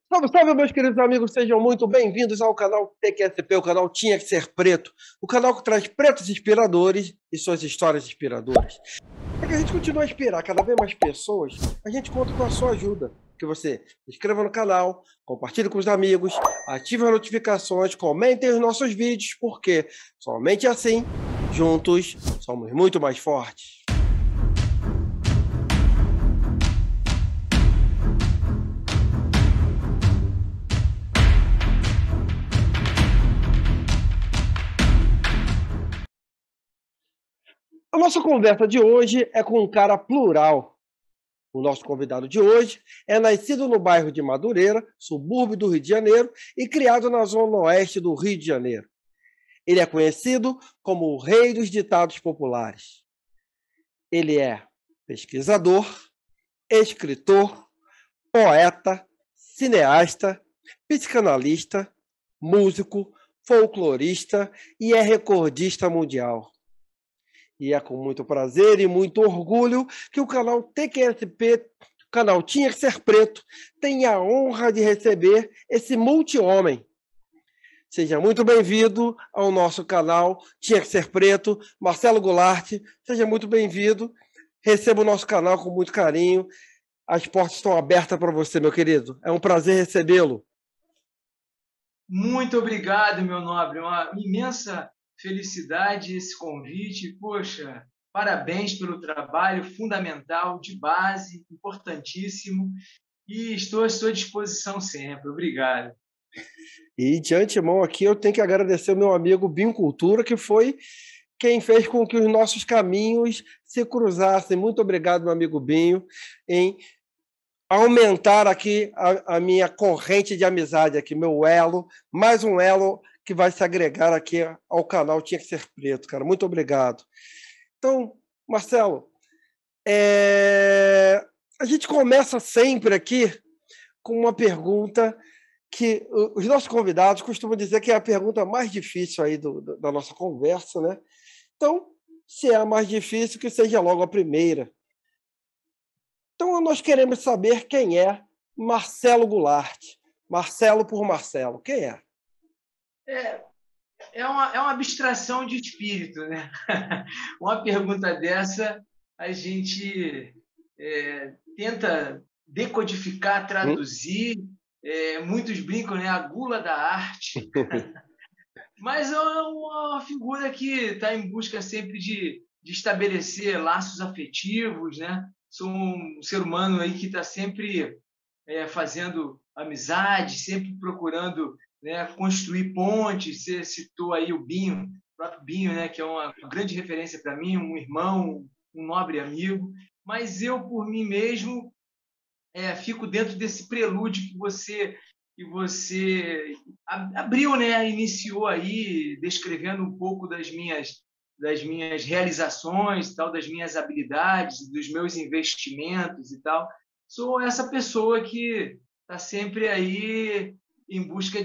Salve, salve, meus queridos amigos, sejam muito bem-vindos ao canal TQSP, o canal Tinha que Ser Preto, o canal que traz pretos inspiradores e suas histórias inspiradoras. Para que a gente continue a inspirar cada vez mais pessoas, a gente conta com a sua ajuda. Que você se inscreva no canal, compartilhe com os amigos, ative as notificações, comentem os nossos vídeos, porque somente assim, juntos, somos muito mais fortes. A nossa conversa de hoje é com um cara plural. O nosso convidado de hoje é nascido no bairro de Madureira, subúrbio do Rio de Janeiro, e criado na zona oeste do Rio de Janeiro. Ele é conhecido como o rei dos ditados populares. Ele é pesquisador, escritor, poeta, cineasta, psicanalista, músico, folclorista e é recordista mundial. E é com muito prazer e muito orgulho que o canal TQSP, o canal Tinha que Ser Preto, tem a honra de receber esse multi-homem. Seja muito bem-vindo ao nosso canal Tinha que Ser Preto, Marcelo Goulart, seja muito bem-vindo. Receba o nosso canal com muito carinho. As portas estão abertas para você, meu querido. É um prazer recebê-lo. Muito obrigado, meu nobre. Uma imensa felicidade esse convite. Poxa, parabéns pelo trabalho fundamental, de base, importantíssimo. E estou à sua disposição sempre. Obrigado. E de antemão aqui eu tenho que agradecer o meu amigo Binho Cultura, que foi quem fez com que os nossos caminhos se cruzassem. Muito obrigado, meu amigo Binho, em aumentar aqui a minha corrente de amizade, aqui, meu elo, mais um elo que vai se agregar aqui ao canal Tinha que Ser Preto, cara. Muito obrigado. Então, Marcelo, a gente começa sempre aqui com uma pergunta que os nossos convidados costumam dizer que é a pergunta mais difícil aí da nossa conversa, né? Então, se é a mais difícil, que seja logo a primeira. Então, nós queremos saber quem é Marcelo Goulart. Marcelo por Marcelo, quem é? É uma abstração de espírito, né? Uma pergunta dessa, a gente tenta decodificar, traduzir. Muitos brincam, né? A gula da arte. Mas é uma figura que está em busca sempre de estabelecer laços afetivos, né? Sou um ser humano aí que está sempre fazendo amizade, sempre procurando, né, construir pontes. Você citou aí o Binho, o próprio Binho, né, que é uma grande referência para mim, um irmão, um nobre amigo. Mas eu, por mim mesmo, fico dentro desse prelúdio que você abriu, né? Iniciou aí descrevendo um pouco das minhas realizações, tal, das minhas habilidades, dos meus investimentos e tal. Sou essa pessoa que está sempre aí em busca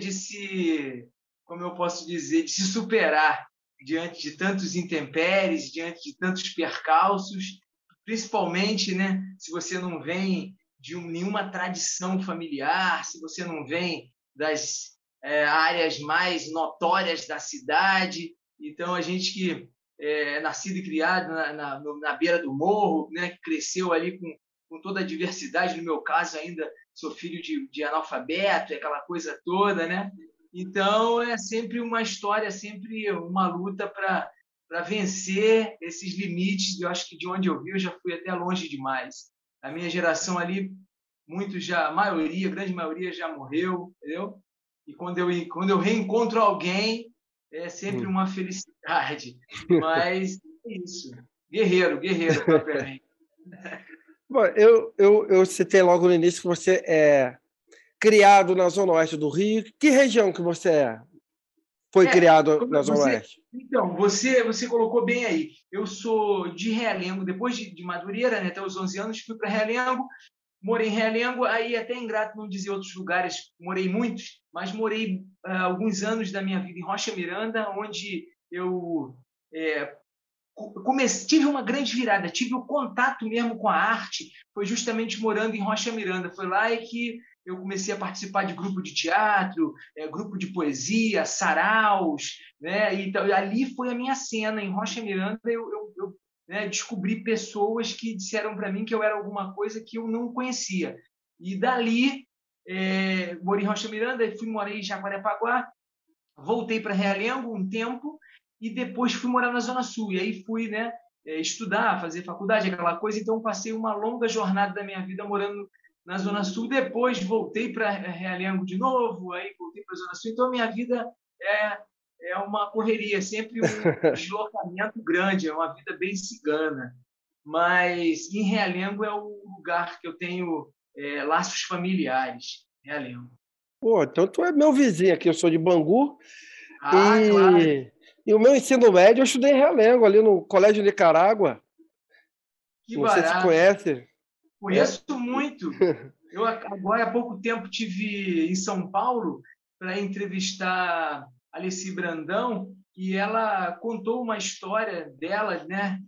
como eu posso dizer, de se superar diante de tantos intempéries, diante de tantos percalços, principalmente, né, se você não vem de nenhuma tradição familiar, se você não vem das áreas mais notórias da cidade. Então, a gente que é nascido e criado na beira do morro, né, que cresceu ali com toda a diversidade, no meu caso ainda sou filho de analfabeto, aquela coisa toda, né? Então, é sempre uma história, sempre uma luta para vencer esses limites. Eu acho que de onde eu vi, eu já fui até longe demais. A minha geração ali, muitos já, a maioria, a grande maioria já morreu, entendeu? E quando eu reencontro alguém, é sempre uma felicidade. Mas é isso. Guerreiro, guerreiro propriamente. Bom, eu citei logo no início que você é criado na Zona Oeste do Rio. Que região que você foi criado na Zona Oeste? Então, você colocou bem aí. Eu sou de Realengo, depois de Madureira, né, até os 11 anos, fui para Realengo, morei em Realengo, aí até ingrato não dizer outros lugares, morei muitos, mas morei alguns anos da minha vida em Rocha Miranda, onde eu tive uma grande virada, tive o contato mesmo com a arte, foi justamente morando em Rocha Miranda. Foi lá que eu comecei a participar de grupo de teatro, grupo de poesia, saraus, né? Então, ali foi a minha cena. Em Rocha Miranda, eu né, descobri pessoas que disseram para mim que eu era alguma coisa que eu não conhecia. E dali, morei em Rocha Miranda, morei em Jacarepaguá, voltei para Realengo um tempo e depois fui morar na Zona Sul. E aí fui, né, estudar, fazer faculdade, aquela coisa. Então, passei uma longa jornada da minha vida morando na Zona Sul. Depois voltei para Realengo de novo, aí voltei para a Zona Sul. Então, a minha vida é uma correria, sempre um deslocamento grande, é uma vida bem cigana. Mas em Realengo é o lugar que eu tenho laços familiares, Realengo. Pô, então tu é meu vizinho aqui, eu sou de Bangu Claro. e o meu ensino médio eu estudei em Realengo, ali no Colégio Nicarágua. Que Não sei se barato. conhece. É. Conheço muito. Eu agora há pouco tempo tive em São Paulo para entrevistar a Alessi Brandão e ela contou uma história dela, né,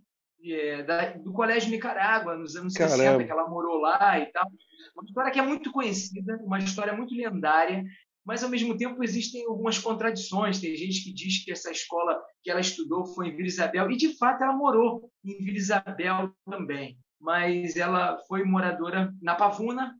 do Colégio Nicarágua nos anos 60, que Caramba. ela morou lá e tal. Uma história que é muito conhecida, uma história muito lendária, mas ao mesmo tempo existem algumas contradições. Tem gente que diz que essa escola que ela estudou foi em Vila Isabel e de fato ela morou em Vila Isabel também, mas ela foi moradora na Pavuna,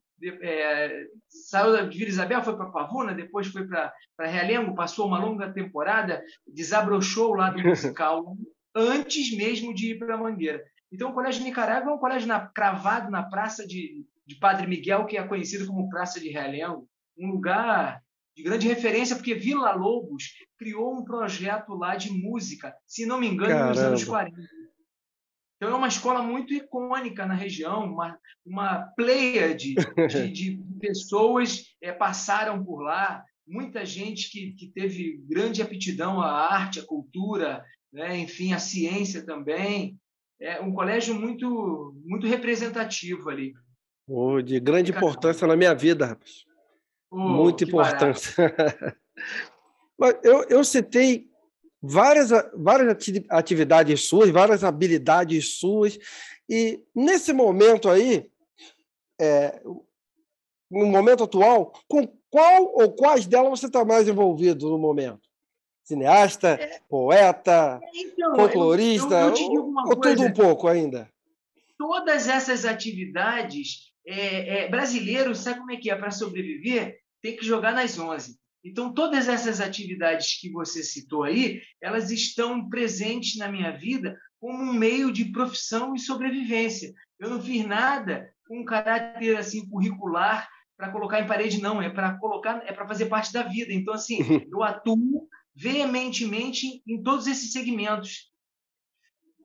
saiu de Vila Isabel, foi para Pavuna, depois foi para Realengo, passou uma longa temporada, desabrochou o lado musical antes mesmo de ir para Mangueira. Então, o Colégio Nicarágua é um colégio cravado na Praça de Padre Miguel, que é conhecido como Praça de Realengo, um lugar de grande referência, porque Vila Lobos criou um projeto lá de música, se não me engano, nos anos Caramba. 40. Então, é uma escola muito icônica na região, uma pleiade de pessoas passaram por lá, muita gente que teve grande aptidão à arte, à cultura, né? Enfim, à ciência também. É um colégio muito, muito representativo ali. Pô, de grande Caramba. importância na minha vida, rapaz. Oh, Muita que barato. importância. Mas eu citei várias atividades suas, várias habilidades suas, e nesse momento aí, no momento atual, com qual ou quais delas você está mais envolvido no momento? Cineasta, poeta, Então, eu folclorista, te digo uma ou tudo um coisa: pouco ainda? todas essas atividades, brasileiro, sabe como é que é? Para sobreviver, tem que jogar nas 11. Então, todas essas atividades que você citou aí, elas estão presentes na minha vida como um meio de profissão e sobrevivência. Eu não fiz nada com um caráter assim curricular para colocar em parede, não. É para colocar, é para fazer parte da vida. Então, assim, eu atuo veementemente em todos esses segmentos.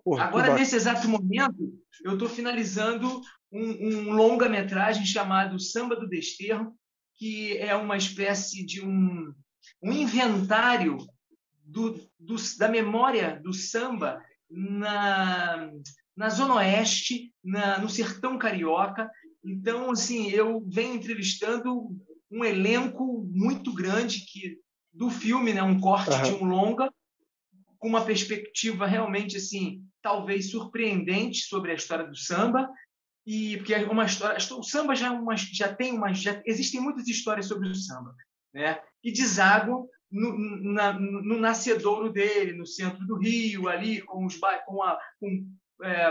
Porra, que Agora, bacana. nesse exato momento, eu estou finalizando um longa-metragem chamado Samba do Desterro, que é uma espécie de um inventário da memória do samba na Zona Oeste, no Sertão Carioca. Então, assim, eu venho entrevistando um elenco muito grande do filme, né, um corte de Aham. um longa, com uma perspectiva realmente assim, talvez surpreendente sobre a história do samba, e porque é uma história, o samba já existem muitas histórias sobre o samba, né? E desaguam no nascedouro dele, no centro do Rio, ali com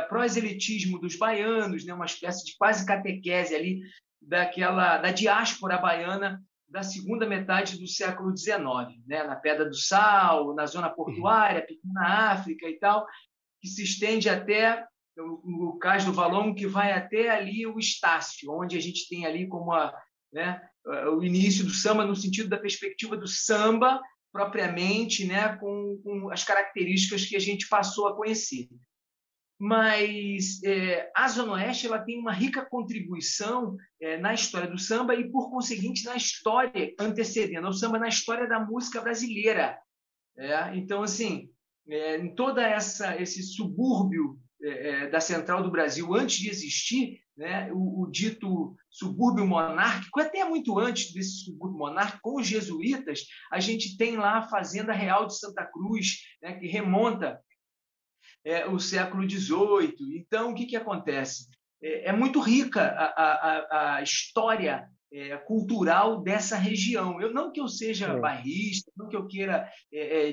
proselitismo dos baianos, né? Uma espécie de quase catequese ali da diáspora baiana da segunda metade do século XIX, né? Na Pedra do Sal, na zona portuária, Pequena África e tal, que se estende até no Cais do Valongo, que vai até ali o Estácio, onde a gente tem ali como né, o início do samba no sentido da perspectiva do samba propriamente, né, com as características que a gente passou a conhecer. Mas a Zona Oeste ela tem uma rica contribuição na história do samba e, por conseguinte, na história antecedendo ao samba, na história da música brasileira. Então, assim, em todo esse subúrbio da Central do Brasil, antes de existir, né, o dito subúrbio monárquico, até muito antes desse subúrbio monárquico, com os jesuítas, a gente tem lá a Fazenda Real de Santa Cruz, né, que remonta o século XVIII. Então, o que acontece? É muito rica a história cultural dessa região. Não que eu seja bairrista, não que eu queira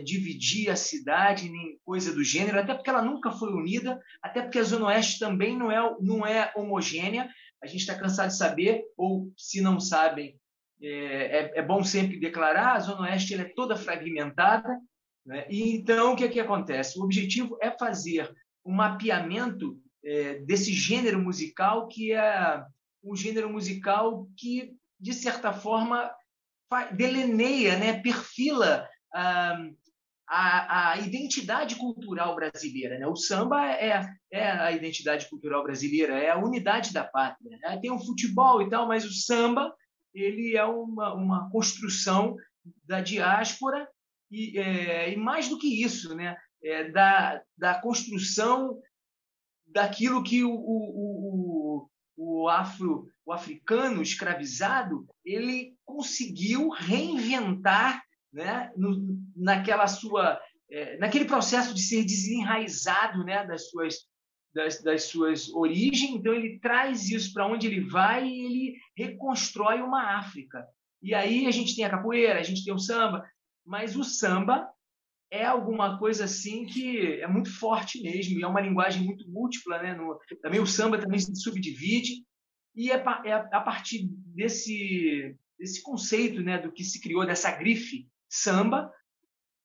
dividir a cidade, nem coisa do gênero, até porque ela nunca foi unida, até porque a Zona Oeste também não é homogênea. A gente está cansado de saber, ou se não sabem, é bom sempre declarar, a Zona Oeste ela é toda fragmentada, né? E então, o que é que acontece? O objetivo é fazer um mapeamento desse gênero musical, que é um gênero musical que, de certa forma, delineia, né, perfila a identidade cultural brasileira, né? O samba é a identidade cultural brasileira, é a unidade da pátria, né? Tem o futebol e tal, mas o samba ele é uma construção da diáspora e mais do que isso, né? Da construção daquilo que o africano escravizado ele conseguiu reinventar, né, naquele processo de ser desenraizado, né, das suas origens. Então ele traz isso para onde ele vai e ele reconstrói uma África. E aí a gente tem a capoeira, a gente tem o samba, mas o samba é alguma coisa assim que é muito forte mesmo, e é uma linguagem muito múltipla, né? Também o samba também se subdivide, e é a partir desse conceito, né, do que se criou, dessa grife samba,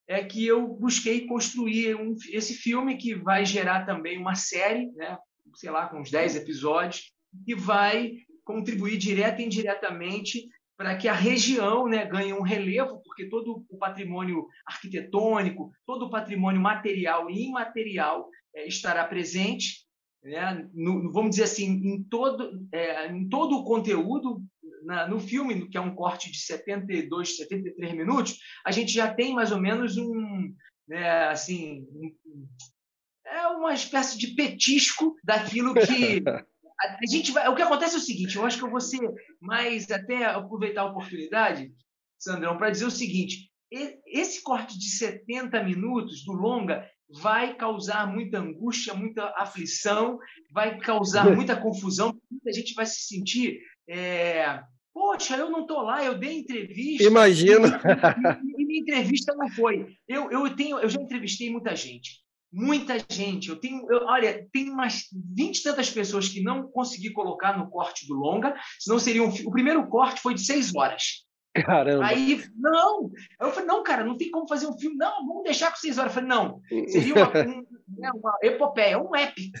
é que eu busquei construir esse filme, que vai gerar também uma série, né, sei lá, com uns 10 episódios, que vai contribuir direta e indiretamente para que a região, né, ganhe um relevo, porque todo o patrimônio arquitetônico, todo o patrimônio material e imaterial estará presente, né, vamos dizer assim, em todo o conteúdo. No filme, que é um corte de 72, 73 minutos, a gente já tem mais ou menos uma espécie de petisco daquilo que a gente vai. O que acontece é o seguinte: eu acho que eu vou ser mais, até aproveitar a oportunidade, Sandrão, para dizer o seguinte: esse corte de 70 minutos do longa vai causar muita angústia, muita aflição, vai causar muita confusão, muita gente vai se sentir poxa, eu não estou lá, eu dei entrevista. Imagino. E minha entrevista não foi. Eu já entrevistei muita gente. Muita gente. Olha, tem umas 20 e tantas pessoas que não consegui colocar no corte do longa, senão seria o primeiro corte foi de 6 horas. Caramba. Aí, não. Eu falei, não, cara, não tem como fazer um filme. Não, vamos deixar com 6 horas. Eu falei, não, seria uma epopeia, um épico.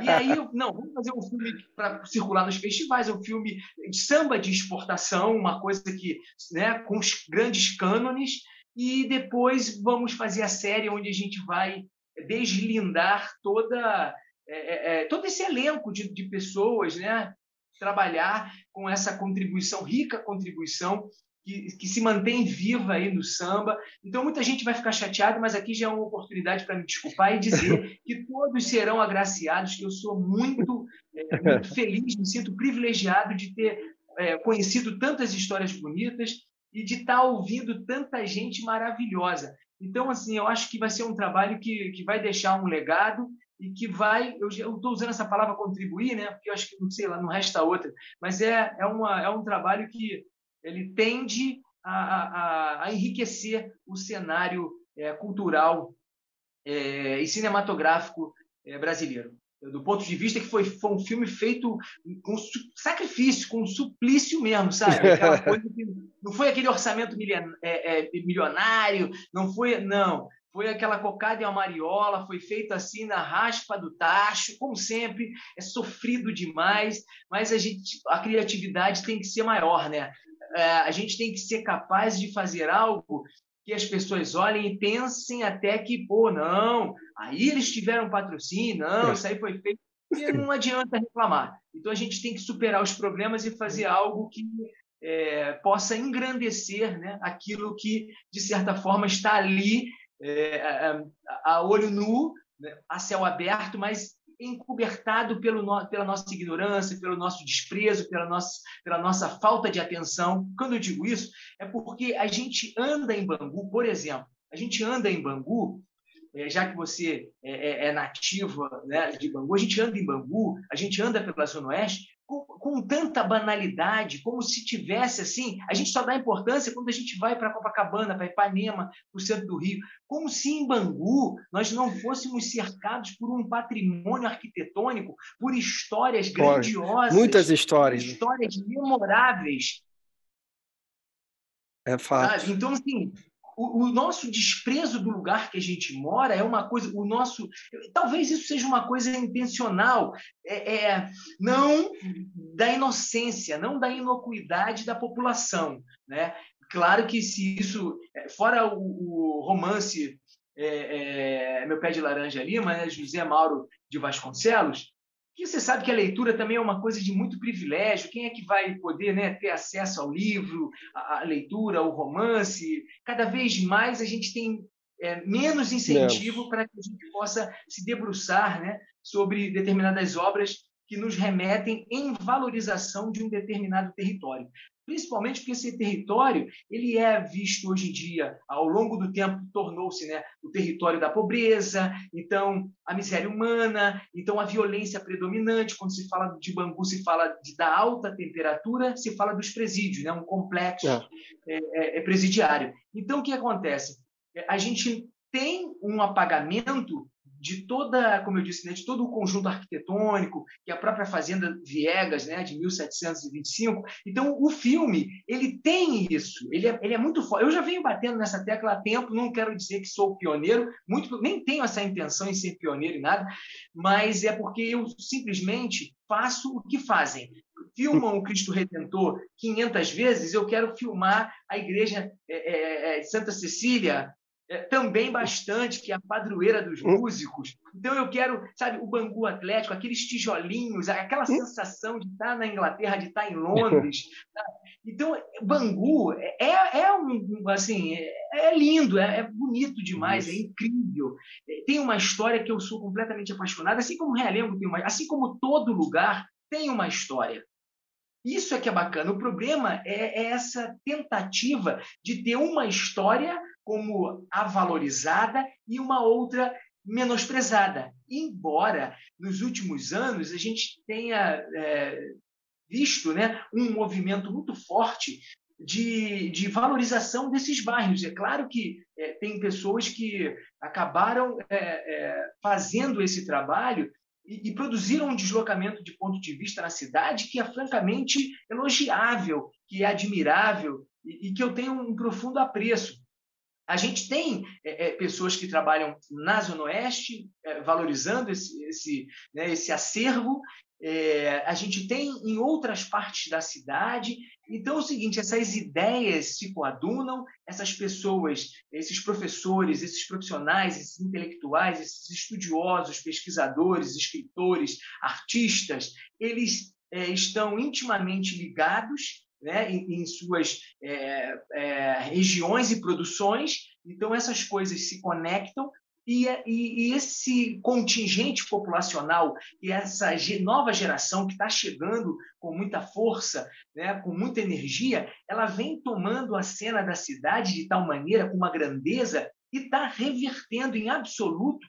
E aí, não, vamos fazer um filme para circular nos festivais, um filme de samba de exportação, uma coisa que, né, com os grandes cânones, e depois vamos fazer a série onde a gente vai deslindar todo esse elenco de pessoas, né, trabalhar com essa contribuição, rica contribuição, que se mantém viva aí no samba. Então, muita gente vai ficar chateada, mas aqui já é uma oportunidade para me desculpar e dizer que todos serão agraciados, que eu sou muito feliz, me sinto privilegiado de ter conhecido tantas histórias bonitas e de estar ouvindo tanta gente maravilhosa. Então, assim, eu acho que vai ser um trabalho que vai deixar um legado e que vai... Eu estou usando essa palavra contribuir, né? Porque eu acho que, não sei lá, não resta outra, mas é um trabalho que ele tende a enriquecer o cenário cultural e cinematográfico brasileiro. Do ponto de vista que foi um filme feito com sacrifício, com suplício mesmo, sabe? Aquela coisa que não foi aquele orçamento milionário, não foi, não. Foi aquela cocada e a mariola, foi feito assim na raspa do tacho, como sempre, é sofrido demais, mas a criatividade tem que ser maior, né? A gente tem que ser capaz de fazer algo que as pessoas olhem e pensem até que, pô, não, aí eles tiveram patrocínio, não, isso aí foi feito, e não adianta reclamar. Então, a gente tem que superar os problemas e fazer algo que possa engrandecer, né, aquilo que, de certa forma, está ali a olho nu, né, a céu aberto, mas encobertado pela nossa ignorância, pelo nosso desprezo, pela nossa falta de atenção. Quando eu digo isso, é porque a gente anda em Bangu, por exemplo, a gente anda em Bangu já que você é nativa, né, de Bangu, a gente anda em Bangu, a gente anda pela Zona Oeste com tanta banalidade, como se tivesse assim, a gente só dá importância quando a gente vai para Copacabana, para Ipanema, para o centro do Rio, como se em Bangu nós não fôssemos cercados por um patrimônio arquitetônico, por histórias grandiosas, muitas histórias, histórias memoráveis. É fato. Sabe? Então, assim, o nosso desprezo do lugar que a gente mora é uma coisa, talvez isso seja uma coisa intencional, não da inocência, não da inocuidade da população, né? Claro que se isso, fora o romance Meu Pé de Laranja Lima, né, José Mauro de Vasconcelos, que você sabe que a leitura também é uma coisa de muito privilégio. Quem é que vai poder, né, ter acesso ao livro, à leitura, ao romance? Cada vez mais a gente tem menos incentivo para que a gente possa se debruçar, né, sobre determinadas obras que nos remetem em valorização de um determinado território. Principalmente porque esse território ele é visto hoje em dia, ao longo do tempo, tornou-se, né, o território da pobreza, então a miséria humana, então a violência predominante. Quando se fala de Bangu, se fala da alta temperatura, se fala dos presídios, né, um complexo presidiário. Então, o que acontece? A gente tem um apagamento de toda, como eu disse, né, de todo o conjunto arquitetônico, que é a própria Fazenda Viegas, né, de 1725. Então, o filme ele tem isso, ele é muito forte. Eu já venho batendo nessa tecla há tempo, não quero dizer que sou pioneiro, nem tenho essa intenção em ser pioneiro em nada, mas é porque eu simplesmente faço o que fazem. Filmam o Cristo Redentor 500 vezes, eu quero filmar a igreja de Santa Cecília, também bastante, que é a padroeira dos músicos. Então eu quero, sabe, o Bangu Atlético, aqueles tijolinhos, aquela sensação de estar na Inglaterra, de estar em Londres. Sabe? Então, Bangu assim, lindo, é bonito demais, é incrível. Tem uma história que eu sou completamente apaixonado, assim como Realengo tem assim como todo lugar tem uma história. Isso é que é bacana. O problema é essa tentativa de ter uma história como a valorizada e uma outra menosprezada. Embora, nos últimos anos, a gente tenha visto, né, um movimento muito forte de valorização desses bairros. É claro que tem pessoas que acabaram fazendo esse trabalho e produziram um deslocamento de ponto de vista na cidade que é francamente elogiável, que é admirável e que eu tenho um profundo apreço. A gente tem pessoas que trabalham na Zona Oeste, valorizando esse acervo. A gente tem em outras partes da cidade. Então é o seguinte, essas ideias se coadunam, essas pessoas, esses professores, esses profissionais, esses intelectuais, esses estudiosos, pesquisadores, escritores, artistas, eles estão intimamente ligados, né, em suas regiões e produções. Então essas coisas se conectam e esse contingente populacional e essa nova geração que está chegando com muita força, né, com muita energia, ela vem tomando a cena da cidade de tal maneira, com uma grandeza, e está revertendo em absoluto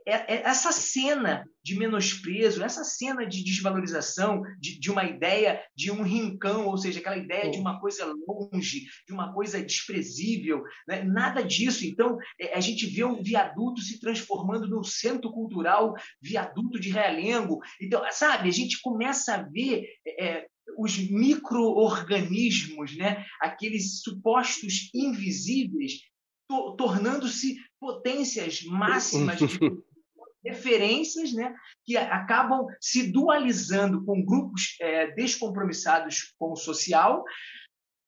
essa cena de menosprezo, essa cena de desvalorização de uma ideia de um rincão, ou seja, aquela ideia de uma coisa longe, de uma coisa desprezível, né? Nada disso. Então, a gente vê um viaduto se transformando num centro cultural, viaduto de Realengo. Então, sabe, a gente começa a ver os micro-organismos, né? Aqueles supostos invisíveis, tornando-se potências máximas de referências, né, que acabam se dualizando com grupos descompromissados com o social,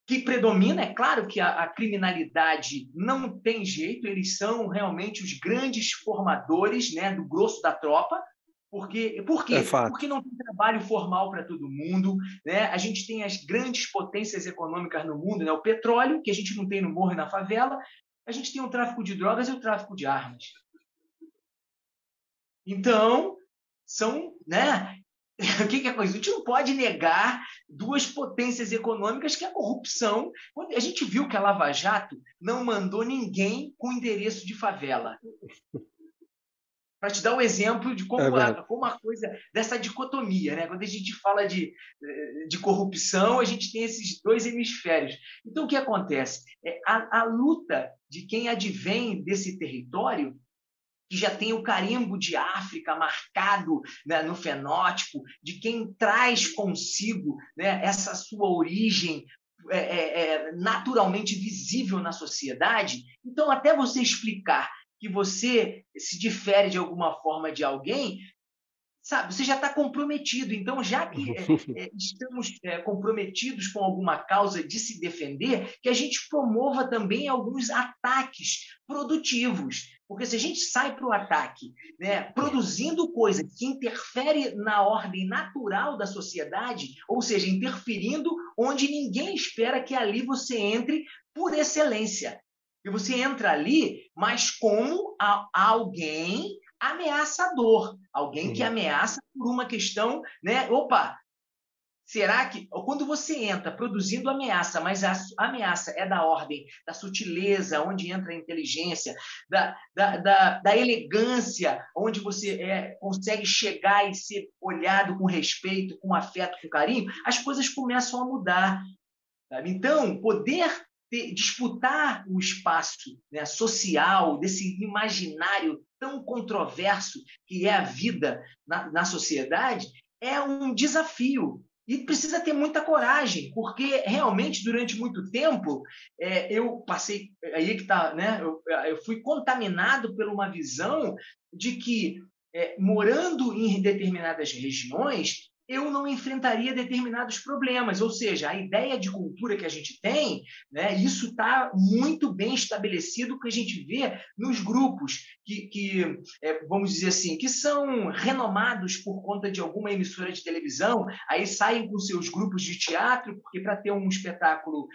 que predomina. É claro que a criminalidade não tem jeito, eles são realmente os grandes formadores, né, do grosso da tropa. Por quê? Porque não tem trabalho formal para todo mundo, né? A gente tem as grandes potências econômicas no mundo, né? O petróleo, que a gente não tem no morro e na favela, a gente tem o tráfico de drogas e o tráfico de armas. Então, né? O que é a coisa? A gente não pode negar duas potências econômicas, que é a corrupção. A gente viu que a Lava Jato não mandou ninguém com endereço de favela. para te dar um exemplo de como, como a coisa, dessa dicotomia, né? Quando a gente fala de corrupção, a gente tem esses dois hemisférios. Então, o que acontece? A luta de quem advém desse território, que já tem o carimbo de África marcado, né, no fenótipo, de quem traz consigo, né, essa sua origem naturalmente visível na sociedade. Então, até você explicar que você se difere de alguma forma de alguém, sabe, você já está comprometido. Então, já que estamos comprometidos com alguma causa de se defender, que a gente promova também alguns ataques produtivos. Porque se a gente sai para o ataque, né, produzindo coisa que interfere na ordem natural da sociedade, ou seja, interferindo onde ninguém espera que ali você entre por excelência. E você entra ali, mas como alguém ameaçador, alguém que ameaça por uma questão, né? Opa, será que quando você entra produzindo ameaça, mas a ameaça é da ordem da sutileza, onde entra a inteligência, da elegância, onde você consegue chegar e ser olhado com respeito, com afeto, com carinho, as coisas começam a mudar. Sabe? Então, poder disputar o espaço, né, social, desse imaginário tão controverso que é a vida na sociedade, é um desafio. E precisa ter muita coragem, porque realmente, durante muito tempo, eu passei... Aí que tá, né? Eu fui contaminado por uma visão de que, morando em determinadas regiões, eu não enfrentaria determinados problemas. Ou seja, a ideia de cultura que a gente tem, né, isso está muito bem estabelecido, que a gente vê nos grupos que vamos dizer assim, que são renomados por conta de alguma emissora de televisão, aí saem com seus grupos de teatro, porque para ter um espetáculo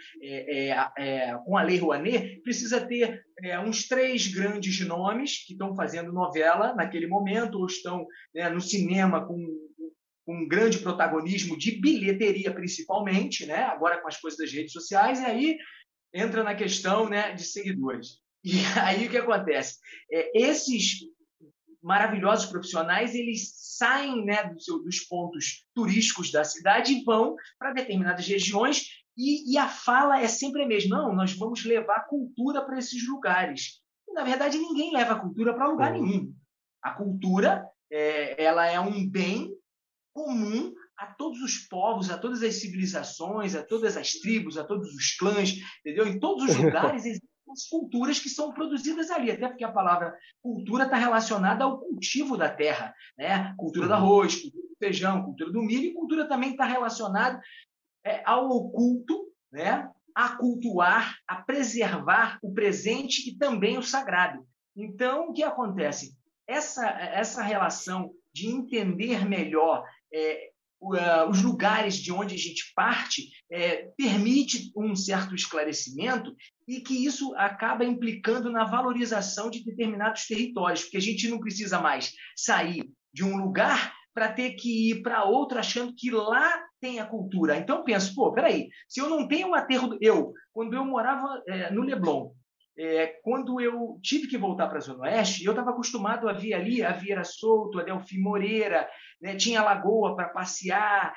com a Lei Rouanet, precisa ter uns 3 grandes nomes que estão fazendo novela naquele momento, ou estão, né, no cinema com um grande protagonismo de bilheteria, principalmente, né? Agora com as coisas das redes sociais, e aí entra na questão, né, de seguidores. E aí o que acontece? Esses maravilhosos profissionais, eles saem, né, dos pontos turísticos da cidade e vão para determinadas regiões, e a fala é sempre a mesma: não, nós vamos levar cultura para esses lugares. E, na verdade, ninguém leva cultura para lugar nenhum. A cultura ela é um bem comum a todos os povos, a todas as civilizações, a todas as tribos, a todos os clãs, entendeu? Em todos os lugares existem as culturas que são produzidas ali, até porque a palavra cultura está relacionada ao cultivo da terra, né? Cultura do arroz, cultura do feijão, cultura do milho, e cultura também está relacionada ao oculto, né? A cultuar, a preservar o presente e também o sagrado. Então, o que acontece? Essa relação de entender melhor os lugares de onde a gente parte permite um certo esclarecimento, e que isso acaba implicando na valorização de determinados territórios, porque a gente não precisa mais sair de um lugar para ter que ir para outro achando que lá tem a cultura. Então eu penso, pô, peraí, se eu não tenho um aterro... Quando eu morava no Leblon, quando eu tive que voltar para a Zona Oeste, eu estava acostumado a vir ali a Vieira Solto, a Delfim Moreira, né? Tinha lagoa para passear,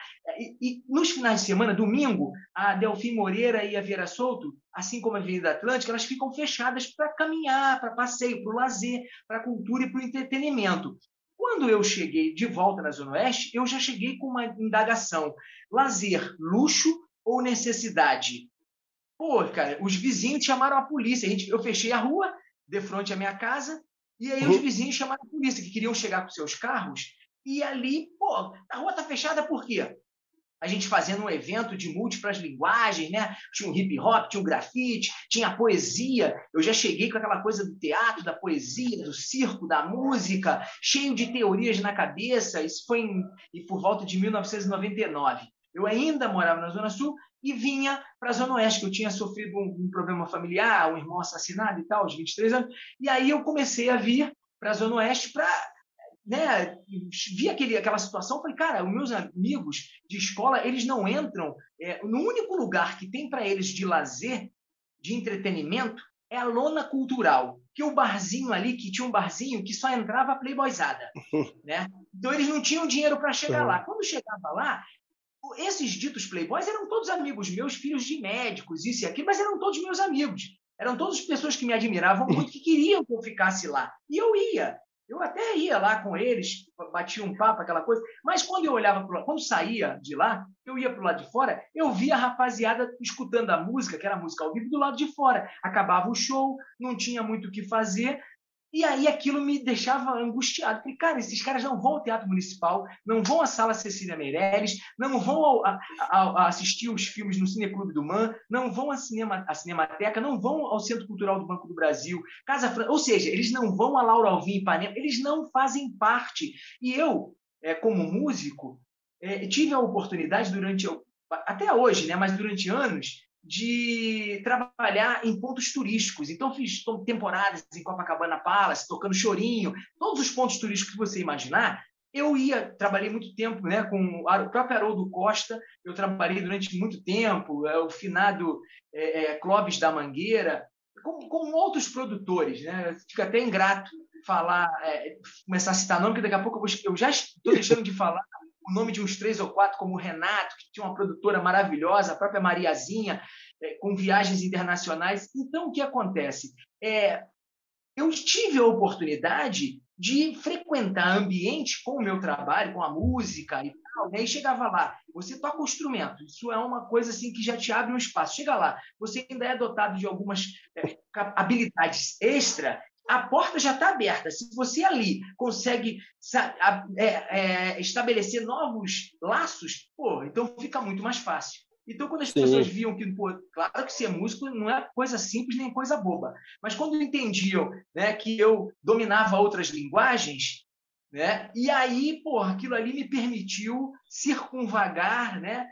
e nos finais de semana, domingo, a Delfim Moreira e a Vieira Solto, assim como a Avenida Atlântica, elas ficam fechadas para caminhar, para passeio, para o lazer, para a cultura e para o entretenimento. Quando eu cheguei de volta na Zona Oeste, eu já cheguei com uma indagação: lazer, luxo ou necessidade? Pô, cara, os vizinhos chamaram a polícia. Eu fechei a rua de frente à minha casa, e aí os vizinhos chamaram a polícia, que queriam chegar com seus carros, e ali, pô, a rua tá fechada por quê? A gente fazendo um evento de múltiplas linguagens, né? Tinha um hip hop, tinha um grafite, tinha a poesia. Eu já cheguei com aquela coisa do teatro, da poesia, do circo, da música, cheio de teorias na cabeça. Isso foi por volta de 1999. Eu ainda morava na Zona Sul e vinha para a Zona Oeste, que eu tinha sofrido um problema familiar, um irmão assassinado e tal, aos 23 anos. E aí eu comecei a vir para a Zona Oeste para... né, vi aquela situação, falei, cara, os meus amigos de escola, eles não entram no único lugar que tem para eles de lazer, de entretenimento, é a lona cultural, que o barzinho ali, que tinha um barzinho que só entrava a playboyzada, né? Então eles não tinham dinheiro para chegar lá. Quando chegava lá, esses ditos playboys eram todos amigos meus, filhos de médicos, isso e aquilo, mas eram todos meus amigos. Eram todas pessoas que me admiravam muito, que queriam que eu ficasse lá. E eu ia. Eu até ia lá com eles, batia um papo, aquela coisa. Mas quando eu olhava pro lado, quando saía de lá, eu ia para o lado de fora, eu via a rapaziada escutando a música, que era a música ao vivo, do lado de fora. Acabava o show, não tinha muito o que fazer. E aí aquilo me deixava angustiado. Falei, cara, esses caras não vão ao Teatro Municipal, não vão à Sala Cecília Meirelles, não vão a assistir os filmes no Cineclube do MAN, não vão à Cinemateca, não vão ao Centro Cultural do Banco do Brasil, Casa Franca, ou seja, eles não vão a Laura Alvim e Ipanema, eles não fazem parte. E eu, como músico, tive a oportunidade até hoje, né, mas durante anos, de trabalhar em pontos turísticos. Então, fiz temporadas em Copacabana Palace, tocando chorinho, todos os pontos turísticos que você imaginar. Eu trabalhei muito tempo, né, com o próprio Haroldo Costa, eu trabalhei durante muito tempo, o finado Clóvis da Mangueira, com outros produtores, né? Fico até ingrato começar a citar nome, porque daqui a pouco eu já estou deixando de falar o nome de uns 3 ou 4, como o Renato, que tinha uma produtora maravilhosa, a própria Mariazinha, com viagens internacionais. Então, o que acontece? Eu tive a oportunidade de frequentar ambiente com o meu trabalho, com a música e tal, né? E chegava lá, você toca o instrumento, isso é uma coisa assim que já te abre um espaço. Chega lá, você ainda é dotado de algumas habilidades extra, a porta já está aberta. Se você ali consegue estabelecer novos laços, então fica muito mais fácil. Então, quando as pessoas viam que, claro que ser músico não é coisa simples nem coisa boba, mas quando entendiam, né, que eu dominava outras linguagens, né, e aí, aquilo ali me permitiu circunvagar, né,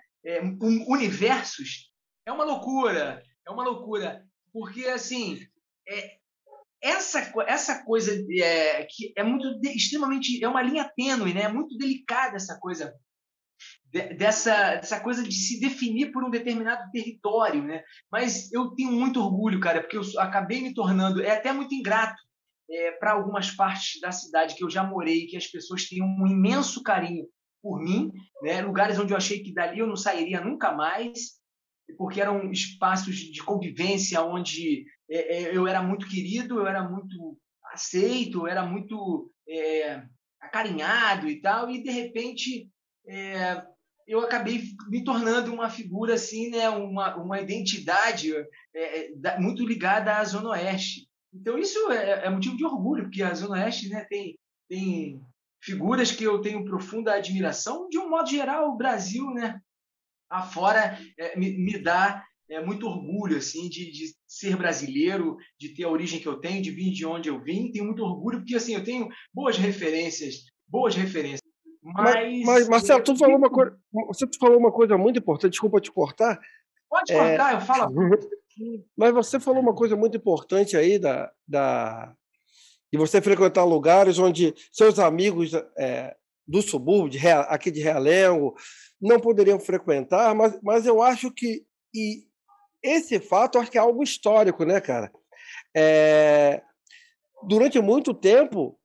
universos. É uma loucura, porque, assim, essa coisa que é muito extremamente, é uma linha tênue, né? É muito delicada essa coisa dessa coisa de se definir por um determinado território, né? Mas eu tenho muito orgulho, cara, porque eu acabei me tornando até muito ingrato para algumas partes da cidade que eu já morei, que as pessoas têm um imenso carinho por mim, né? Lugares onde eu achei que dali eu não sairia nunca mais, porque eram espaços de convivência onde eu era muito querido, eu era muito aceito, eu era muito acarinhado e tal, e de repente eu acabei me tornando uma figura assim, né, uma identidade muito ligada à Zona Oeste. Então isso é motivo de orgulho, porque a Zona Oeste, né, tem figuras que eu tenho profunda admiração. De um modo geral, o Brasil, né, afora, me dá muito orgulho assim, de ser brasileiro, de ter a origem que eu tenho, de vir de onde eu vim. Tenho muito orgulho, porque assim, eu tenho boas referências. Mas Marcelo, você falou uma coisa muito importante, desculpa te cortar. Pode cortar, eu falo. Mas você falou uma coisa muito importante aí de você frequentar lugares onde seus amigos do subúrbio, aqui de Realengo, não poderiam frequentar, mas eu acho que esse fato acho que é algo histórico, né, cara? Durante muito tempo,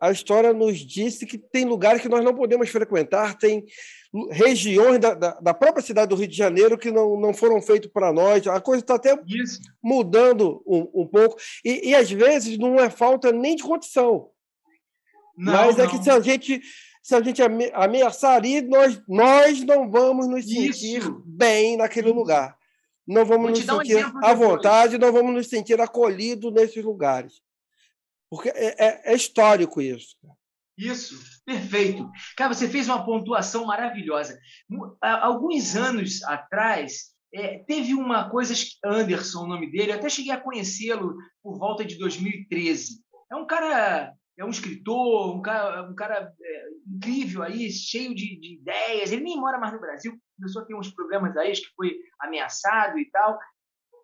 a história nos disse que tem lugares que nós não podemos frequentar, tem regiões da própria cidade do Rio de Janeiro que não foram feitas para nós. A coisa está até mudando um pouco. E, às vezes, não é falta nem de condição. Mas que se a gente ameaçar ir, nós não vamos nos sentir bem naquele lugar. Não vamos nos sentir à vontade, não vamos nos sentir acolhidos nesses lugares. Porque é histórico isso. Isso, perfeito. Cara, você fez uma pontuação maravilhosa. Há alguns anos atrás, teve uma coisa, Anderson, o nome dele, eu até cheguei a conhecê-lo por volta de 2013. É um cara, é um escritor, um cara incrível aí, cheio de ideias. Ele nem mora mais no Brasil, começou a ter uns problemas aí, acho que foi ameaçado e tal.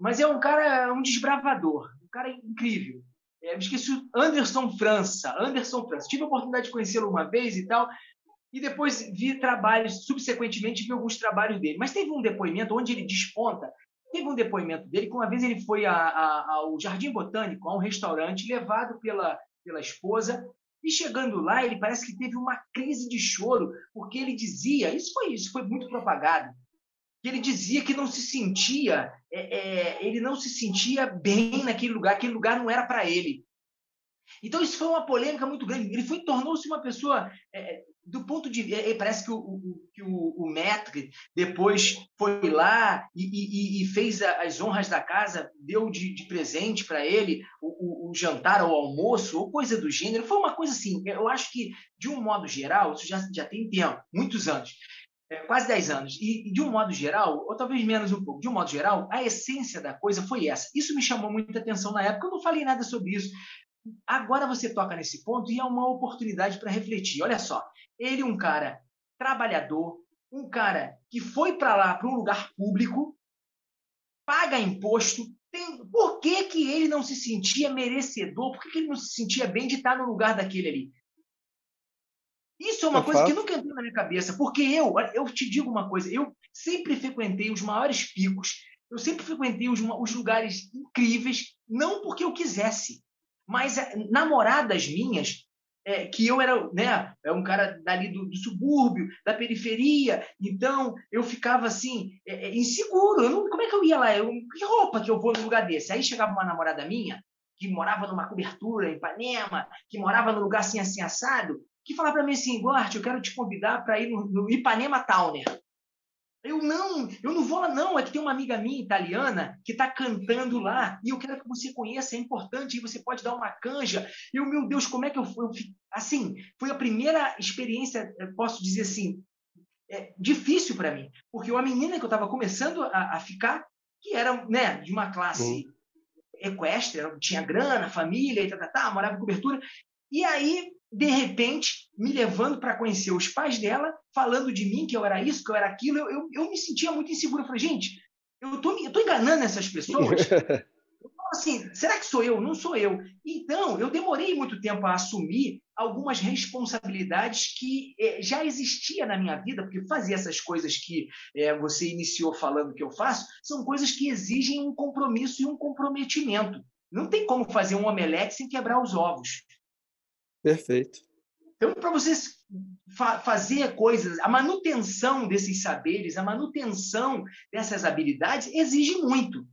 Mas é um cara, um desbravador, um cara incrível. Me esqueci, Anderson França. Tive a oportunidade de conhecê-lo uma vez e tal, e depois vi trabalhos, subsequentemente vi alguns trabalhos dele. Mas teve um depoimento onde ele desponta. teve um depoimento dele que uma vez ele foi ao Jardim Botânico, a um restaurante, levado pela esposa, e chegando lá, ele parece que teve uma crise de choro, porque ele dizia, isso foi muito propagado, que ele dizia que não se sentia, ele não se sentia bem naquele lugar não era para ele. Então, isso foi uma polêmica muito grande. Ele tornou-se uma pessoa, do ponto de vista... Parece que o maître depois foi lá e fez as honras da casa, deu de presente para ele o jantar ou almoço, ou coisa do gênero. Foi uma coisa assim, eu acho que, de um modo geral, isso já tem tempo, muitos anos, quase 10 anos, e de um modo geral, ou talvez menos um pouco, de um modo geral, a essência da coisa foi essa. Isso me chamou muita atenção na época, eu não falei nada sobre isso. Agora você toca nesse ponto e é uma oportunidade para refletir. Olha só, ele é um cara trabalhador, um cara que foi para lá, para um lugar público, paga imposto. Por que ele não se sentia merecedor? Por que ele não se sentia bem de estar no lugar daquele ali? Isso é uma coisa que nunca entrou na minha cabeça, porque eu te digo uma coisa, eu sempre frequentei os maiores picos, eu sempre frequentei os lugares incríveis, não porque eu quisesse, mas namoradas minhas, que eu era, né, um cara dali do subúrbio, da periferia, então eu ficava assim, inseguro. Como é que eu ia lá? Que roupa que eu vou num lugar desse? Aí chegava uma namorada minha, que morava numa cobertura em Ipanema, que morava num lugar assim, assim, assado, que falava para mim assim, Duarte, eu quero te convidar para ir no Ipanema Towner. Eu não vou lá não, é que tem uma amiga minha italiana que está cantando lá e eu quero que você conheça, é importante, e você pode dar uma canja. Meu Deus, como é que eu fui? Assim, foi a primeira experiência, posso dizer assim, difícil para mim, porque uma menina que eu estava começando a ficar, que era, né, de uma classe equestre, tinha grana, família, e morava em cobertura, e aí, de repente, me levando para conhecer os pais dela, falando de mim, que eu era isso, que eu era aquilo, eu me sentia muito inseguro. Eu falei, gente, eu tô enganando essas pessoas? Assim, será que sou eu? Não sou eu. Então, eu demorei muito tempo a assumir algumas responsabilidades que já existia na minha vida, porque fazer essas coisas que você iniciou falando que eu faço, são coisas que exigem um compromisso e um comprometimento. Não tem como fazer um omelete sem quebrar os ovos. Perfeito. Então, para vocês fazer coisas, a manutenção desses saberes, a manutenção dessas habilidades exige muito.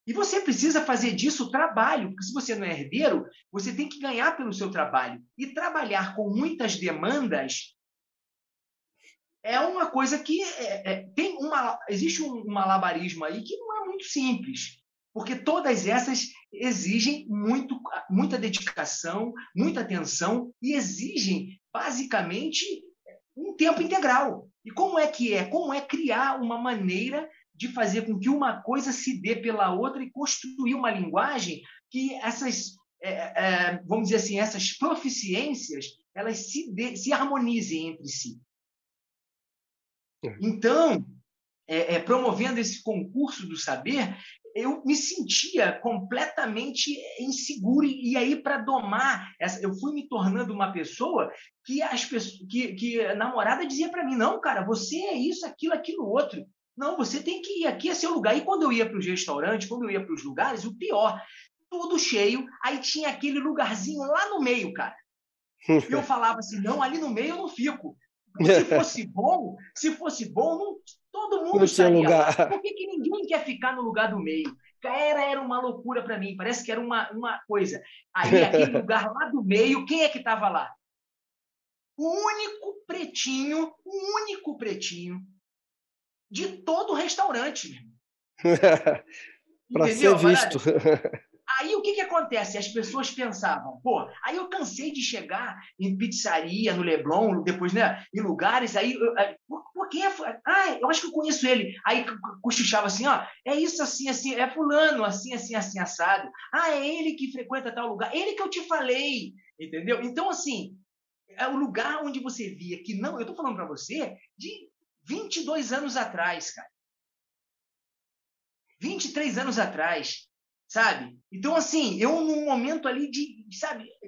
E você precisa fazer disso trabalho, porque se você não é herdeiro, você tem que ganhar pelo seu trabalho. E trabalhar com muitas demandas é uma coisa que existe um malabarismo aí que não é muito simples. Porque todas essas exigem muita dedicação, muita atenção e exigem, basicamente, um tempo integral. E como é criar uma maneira de fazer com que uma coisa se dê pela outra e construir uma linguagem que essas, vamos dizer assim, essas proficiências, elas se harmonizem entre si. Então, promovendo esse concurso do saber, eu me sentia completamente inseguro e aí para domar, eu fui me tornando uma pessoa que que a namorada dizia para mim, não, cara, você é isso, aquilo, outro. Não, você tem que ir, aqui é seu lugar. E quando eu ia para os restaurantes, quando eu ia para os lugares, o pior, tudo cheio, aí tinha aquele lugarzinho lá no meio, cara. E eu falava assim, não, ali no meio eu não fico. Se fosse bom, todo mundo estaria lá. Por que ninguém quer ficar no lugar do meio? Era uma loucura para mim, parece que era uma coisa. Aí, aquele lugar lá do meio, quem é que estava lá? O único pretinho de todo o restaurante. Para ser visto. Aí o que acontece? As pessoas pensavam, aí eu cansei de chegar em pizzaria, no Leblon, depois, né, em lugares, aí, por quê? Eu acho que eu conheço ele. Aí cochichava assim, é isso assim, assim, é fulano, assim, assim, assim, assado. É ele que frequenta tal lugar, ele que eu te falei, entendeu? Então, assim, é o lugar onde você via que não, eu estou falando para você de 22 anos atrás, cara. 23 anos atrás, sabe? Então, assim, eu num momento ali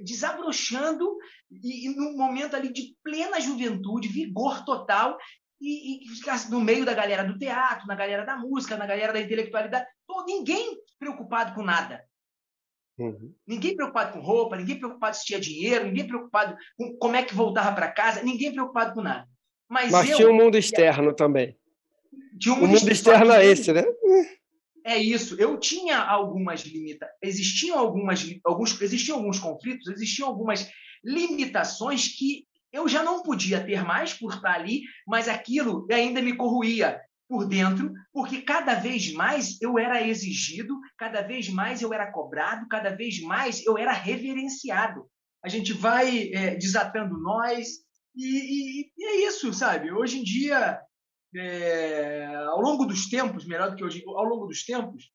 desabrochando e num momento ali de plena juventude, vigor total, e ficar no meio da galera do teatro, na galera da música, na galera da intelectualidade. Ninguém preocupado com nada. Ninguém preocupado com roupa, ninguém preocupado se tinha dinheiro, ninguém preocupado com como é que voltava para casa, ninguém preocupado com nada. Mas tinha um mundo externo também. Tinha o mundo externo é esse, né? É isso. Eu tinha algumas limitações. Existiam alguns conflitos, existiam algumas limitações que eu já não podia ter mais por estar ali, mas aquilo ainda me corroía por dentro, porque cada vez mais eu era exigido, cada vez mais eu era cobrado, cada vez mais eu era reverenciado. A gente vai desatando nós, e é isso, sabe? Hoje em dia, ao longo dos tempos, melhor do que hoje, ao longo dos tempos,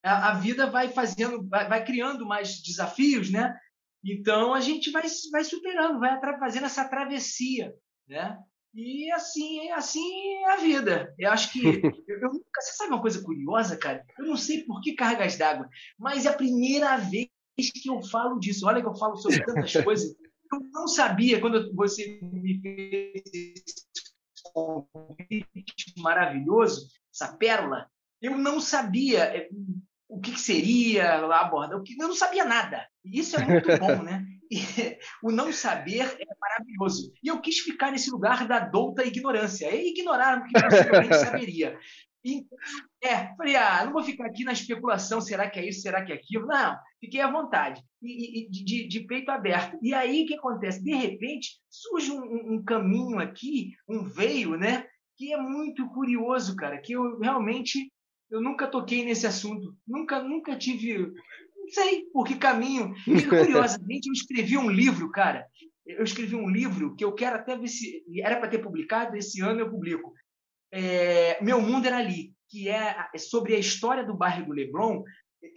a vida vai criando mais desafios, né? Então a gente vai superando, vai fazendo essa travessia, né? E assim é a vida. Eu acho que eu nunca. Você sabe uma coisa curiosa, cara? Eu não sei por que cargas d'água, mas é a primeira vez que eu falo disso. Olha que eu falo sobre tantas coisas. Eu não sabia quando você me fez esse convite maravilhoso, essa pérola. Eu não sabia o que seria abordar, eu não sabia nada. E isso é muito bom, né? E o não saber é maravilhoso. E eu quis ficar nesse lugar da douta ignorância, e ignorar o que possivelmente saberia. E, falei, não vou ficar aqui na especulação, será que é isso, será que é aquilo? Não, fiquei à vontade, de peito aberto. E aí, o que acontece? De repente, surge um caminho aqui, um veio, né? Que é muito curioso, cara, que eu realmente nunca toquei nesse assunto, nunca tive, não sei por que caminho. E, curiosamente, eu escrevi um livro, cara. Eu escrevi um livro que eu quero até ver se era para ter publicado, esse ano eu publico. Meu Mundo Era Ali, que é sobre a história do bairro do Leblon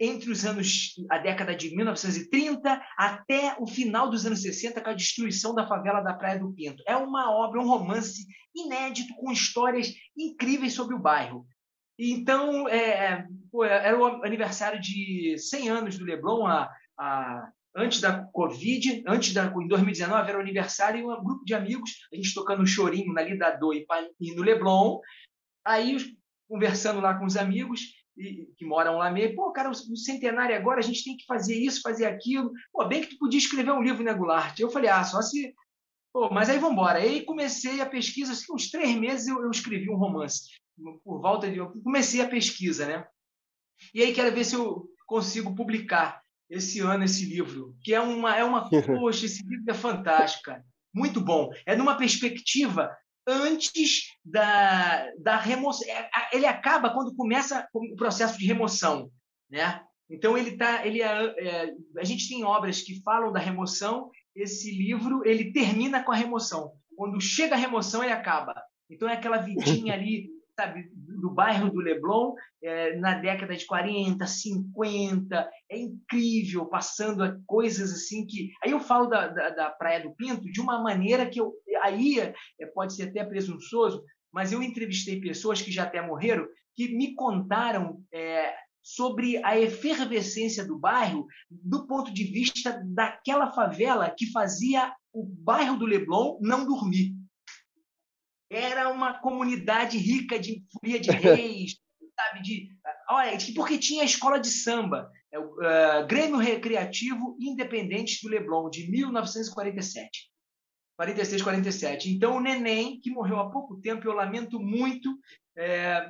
entre a década de 1930 até o final dos anos 60, com a destruição da favela da Praia do Pinto. É uma obra, um romance inédito, com histórias incríveis sobre o bairro. Então, era o aniversário de 100 anos do Leblon, antes da Covid, em 2019, era o aniversário, e um grupo de amigos, a gente tocando um chorinho na Lidador e no Leblon, aí conversando lá com os amigos que moram lá mesmo, cara, o centenário agora, a gente tem que fazer isso, fazer aquilo, bem que tu podia escrever um livro, né, Goulart? Eu falei, só se... mas aí vamos embora. Aí comecei a pesquisa, assim, uns 3 meses eu escrevi um romance, comecei a pesquisa, né? E aí quero ver se eu consigo publicar esse ano esse livro, que poxa, esse livro é fantástico, cara. Muito bom. É numa perspectiva antes da remoção. Ele acaba quando começa o processo de remoção, né? Então a gente tem obras que falam da remoção. Esse livro ele termina com a remoção. Quando chega a remoção ele acaba. Então é aquela vidinha ali, sabe, do bairro do Leblon, na década de 40, 50, é incrível, passando coisas assim que... Aí eu falo da Praia do Pinto de uma maneira que pode ser até presunçoso, mas eu entrevistei pessoas que já até morreram, que me contaram sobre a efervescência do bairro do ponto de vista daquela favela que fazia o bairro do Leblon não dormir. Era uma comunidade rica de folia de reis, sabe? Porque tinha a escola de samba, Grêmio Recreativo Independente do Leblon, de 1947. 46, 47. Então, o Neném, que morreu há pouco tempo, eu lamento muito,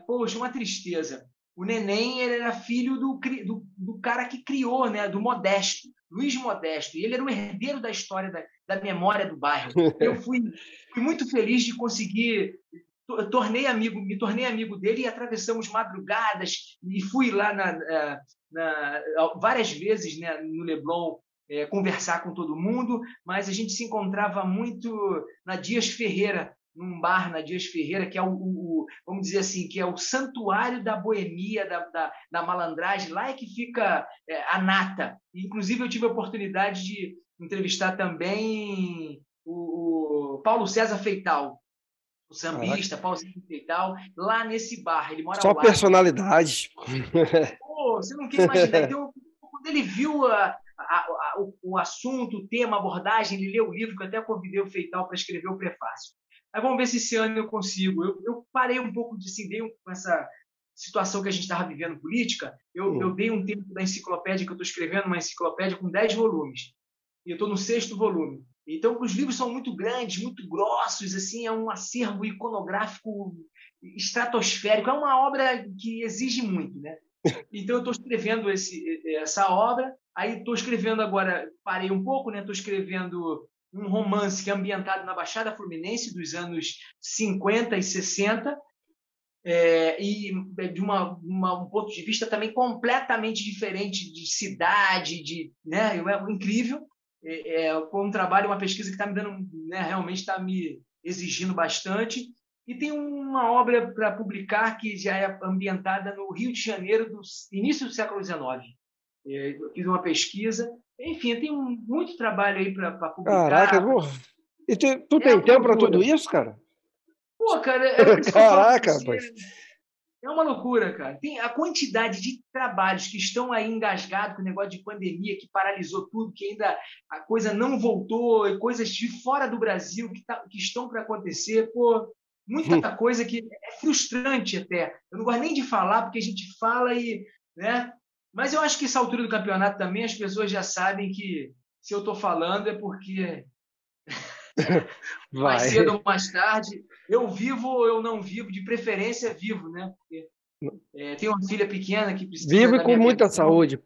poxa, uma tristeza. O Neném ele era filho do cara que criou, né, do Modesto, Luiz Modesto, e ele era o herdeiro da história da memória do bairro. Eu fui muito feliz de conseguir, me tornei amigo dele e atravessamos madrugadas e fui lá várias vezes, né, no Leblon, conversar com todo mundo, mas a gente se encontrava muito na Dias Ferreira, num bar na Dias Ferreira, que é vamos dizer assim, que é o santuário da boemia, da malandragem, lá é que fica a nata. Inclusive, eu tive a oportunidade de entrevistar também o Paulo César Feital, o sambista, Paulo César Feital, lá nesse bar. Ele mora só ao lado. Personalidades. Você não quer imaginar. Então, quando ele viu o assunto, o tema, a abordagem, ele leu o livro, que eu até convidei o Feital para escrever o prefácio. Aí vamos ver se esse ano eu consigo. Eu parei um pouco de assim, com essa situação que a gente estava vivendo política, eu dei um tempo da enciclopédia, que eu estou escrevendo uma enciclopédia com 10 volumes. E eu estou no 6º volume. Então, os livros são muito grandes, muito grossos, assim, é um acervo iconográfico estratosférico, é uma obra que exige muito, né? Então, eu estou escrevendo essa obra, aí estou escrevendo agora, parei um pouco, né? Estou escrevendo um romance que é ambientado na Baixada Fluminense, dos anos 50 e 60, e de um ponto de vista também completamente diferente de cidade, né? É incrível. Foi um trabalho, uma pesquisa que está me dando, né? Realmente está me exigindo bastante. E tem uma obra para publicar que já é ambientada no Rio de Janeiro, do início do século XIX. Eu fiz uma pesquisa. Enfim, tem muito trabalho aí para publicar. Caraca, e tu tem tempo para tudo isso, cara? Pô, cara, é isso que eu falo pra Caraca, você. rapaz. É uma loucura, cara. Tem a quantidade de trabalhos que estão aí engasgados com o negócio de pandemia, que paralisou tudo, que ainda a coisa não voltou, e coisas de fora do Brasil que estão para acontecer. Pô, muita coisa que é frustrante até. Eu não gosto nem de falar, porque a gente fala e... né? Mas eu acho que essa altura do campeonato também as pessoas já sabem que se eu estou falando é porque mais cedo ou mais tarde, eu vivo ou eu não vivo, de preferência vivo, né? Porque tenho uma filha pequena que precisa Vive da com minha muita atenção, saúde.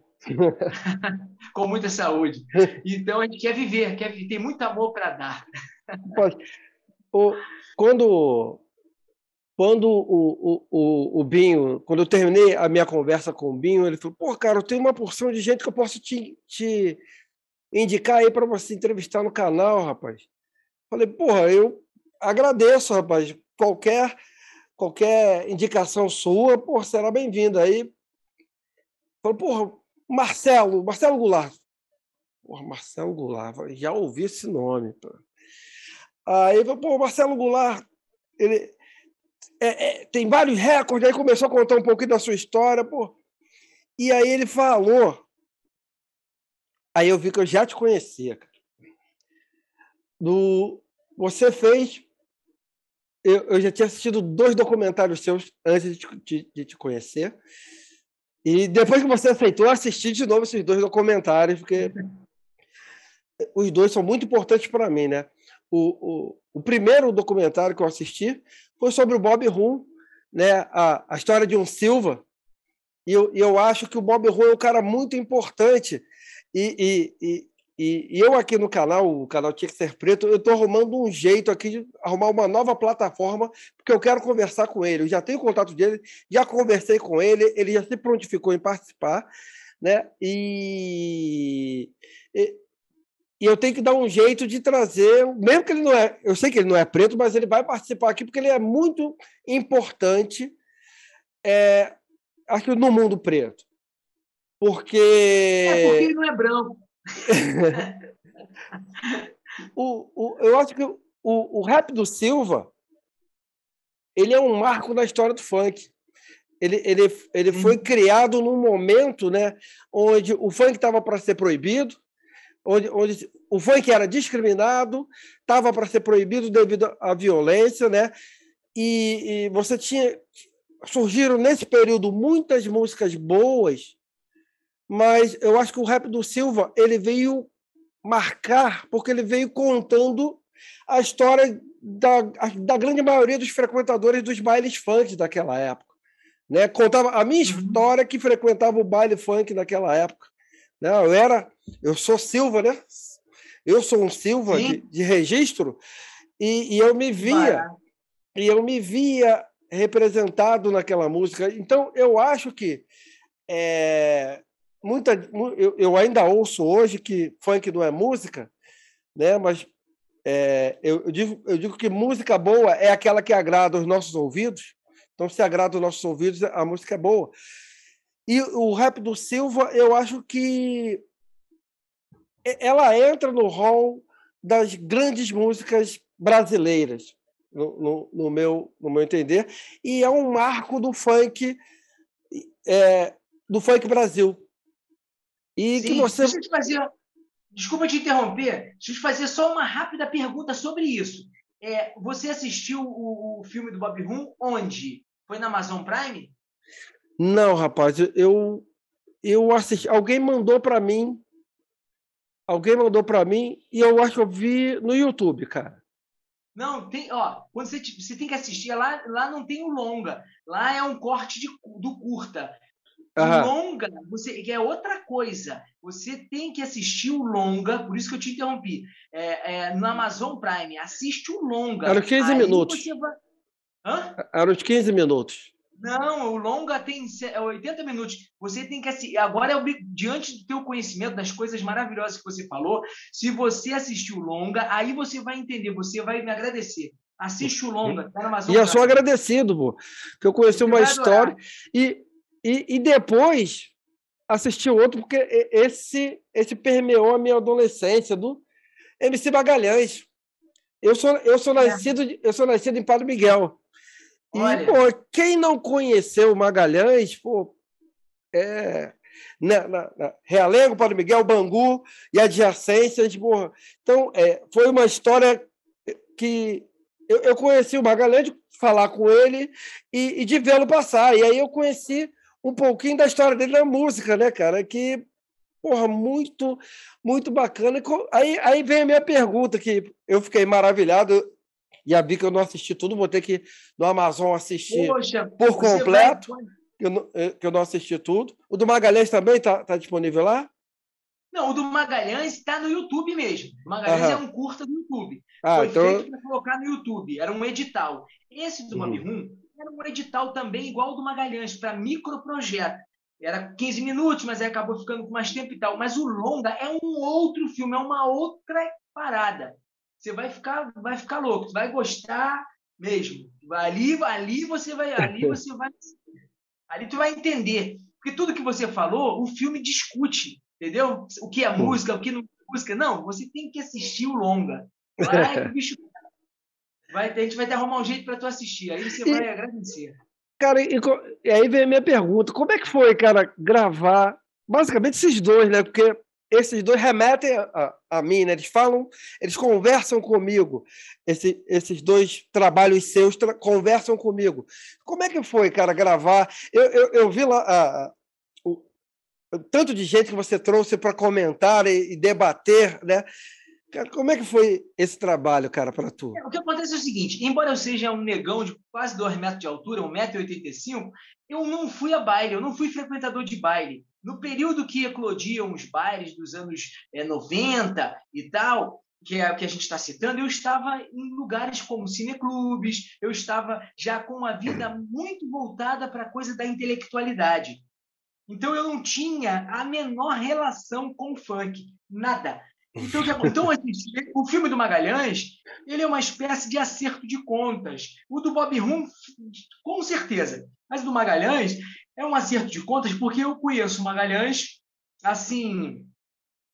com muita saúde. Então a gente quer viver, tem muito amor para dar. Quando o Binho, quando eu terminei a minha conversa com o Binho, ele falou: pô, cara, eu tenho uma porção de gente que eu posso te indicar aí para você entrevistar no canal, rapaz. Falei: porra, eu agradeço, rapaz. Qualquer indicação sua, pô, será bem-vinda. Aí falou: porra, Marcelo Goulart. Porra, Marcelo Goulart, já ouvi esse nome. Pô. Aí falou: pô, Marcelo Goulart, ele tem vários recordes. Aí começou a contar um pouquinho da sua história, pô. E aí ele falou. Aí eu vi que eu já te conhecia, cara. Você fez. Eu já tinha assistido 2 documentários seus antes de te conhecer. E depois que você aceitou, eu assisti de novo esses 2 documentários, porque os 2 são muito importantes para mim, né? O primeiro documentário que eu assisti foi sobre o Bob Rum, né? A história de um Silva. E eu acho que o Bob Rum é um cara muito importante. E eu aqui no canal, o canal Tinha Que Ser Preto, eu estou arrumando um jeito aqui de arrumar uma nova plataforma, porque eu quero conversar com ele. Eu já tenho contato dele, já conversei com ele, ele já se prontificou em participar, né? E eu tenho que dar um jeito de trazer, mesmo que ele não é, eu sei que ele não é preto, mas ele vai participar aqui porque ele é muito importante, acho que no mundo preto. Porque ele não é branco. Eu acho que o rap do Silva, ele é um marco na história do funk. Ele foi criado num momento, né, onde o funk estava para ser proibido, onde o funk era discriminado, estava para ser proibido devido à violência, né? E você surgiram nesse período muitas músicas boas, mas eu acho que o rap do Silva ele veio marcar porque ele veio contando a história da grande maioria dos frequentadores dos bailes funk daquela época, né? Contava a minha história que frequentava o baile funk naquela época, né? Eu sou Silva, né? Eu sou um Silva de registro e eu me via representado naquela música. Então eu acho que eu ainda ouço hoje que funk não é música, né? Mas eu digo que música boa é aquela que agrada os nossos ouvidos. Então, se agrada os nossos ouvidos, a música é boa. E o rap do Silva, eu acho que ela entra no hall das grandes músicas brasileiras, no meu entender, e é um marco do funk Brasil. E Sim, que você... deixa eu te fazer, desculpa te interromper, deixa eu te fazer só uma rápida pergunta sobre isso. Você assistiu o filme do Bob Rum onde? Foi na Amazon Prime? Não, rapaz, eu assisti. Alguém mandou para mim e eu acho que eu vi no YouTube, cara. Não, tem, ó, quando você tem que assistir, lá não tem o longa, lá é um corte do curta. O Aham. longa, que é outra coisa. Você tem que assistir o longa, por isso que eu te interrompi. No Amazon Prime, assiste o longa. Era os 15 Aí minutos. você vai. Hã? Era os 15 minutos. Não, o longa tem 80 minutos. Você tem que assistir. Agora, diante do teu conhecimento das coisas maravilhosas que você falou, se você assistir o longa, aí você vai entender, você vai me agradecer. Assiste o longa, tá na E Amazon eu sou Prime. agradecido, pô, que eu conheci Você uma vai adorar. história e depois assisti outro, porque esse permeou a minha adolescência, do MC Magalhães. Eu sou nascido em Padre Miguel. E, pô, Olha, quem não conheceu o Magalhães, pô, Realengo, Padre Miguel, Bangu e adjacências, porra. Então, foi uma história que eu conheci o Magalhães, de falar com ele e de vê-lo passar. E aí eu conheci um pouquinho da história dele na música, né, cara? Que, porra, muito, muito bacana. Aí vem a minha pergunta, que eu fiquei maravilhado. E a Bica eu não assisti tudo, vou ter que no Amazon assistir poxa, por você vai. completo, que eu não assisti tudo. O do Magalhães também tá disponível lá? Não, o do Magalhães está no YouTube mesmo. O Magalhães é Aham. um curta do YouTube. Ah, Foi então. feito para colocar no YouTube. Era um edital. Esse do Bob Uhum. Rum era um edital também igual ao do Magalhães, para microprojeto. Era 15 minutos, mas aí acabou ficando com mais tempo e tal. Mas o longa é um outro filme, é uma outra parada. Você vai ficar louco, você vai gostar mesmo. Ali tu vai entender. Porque tudo que você falou, o filme discute, entendeu? O que é Uhum. música, o que não é música. Não, você tem que assistir o longa. Lá é que o bicho a gente vai até arrumar um jeito para tu assistir. Aí você vai E, agradecer. cara, e aí vem a minha pergunta: como é que foi, cara, gravar basicamente esses dois, né? Porque esses dois remetem a mim, né? Eles conversam comigo. Esses dois trabalhos seus conversam comigo. Como é que foi, cara, gravar? Eu vi lá o tanto de gente que você trouxe para comentar e debater, né? Cara, como é que foi esse trabalho, cara, para tu? O que acontece é o seguinte, embora eu seja um negão de quase 2 metros de altura, 1,85 m, eu não fui a baile, eu não fui frequentador de baile. No período que eclodiam os bailes dos anos 90 e tal, que é o que a gente está citando, eu estava em lugares como cineclubes, eu estava já com uma vida muito voltada para a coisa da intelectualidade. Então eu não tinha a menor relação com o funk, nada. Então assim, o filme do Magalhães, ele é uma espécie de acerto de contas. O do Bob Rum, com certeza. Mas o do Magalhães é um acerto de contas porque eu conheço o Magalhães assim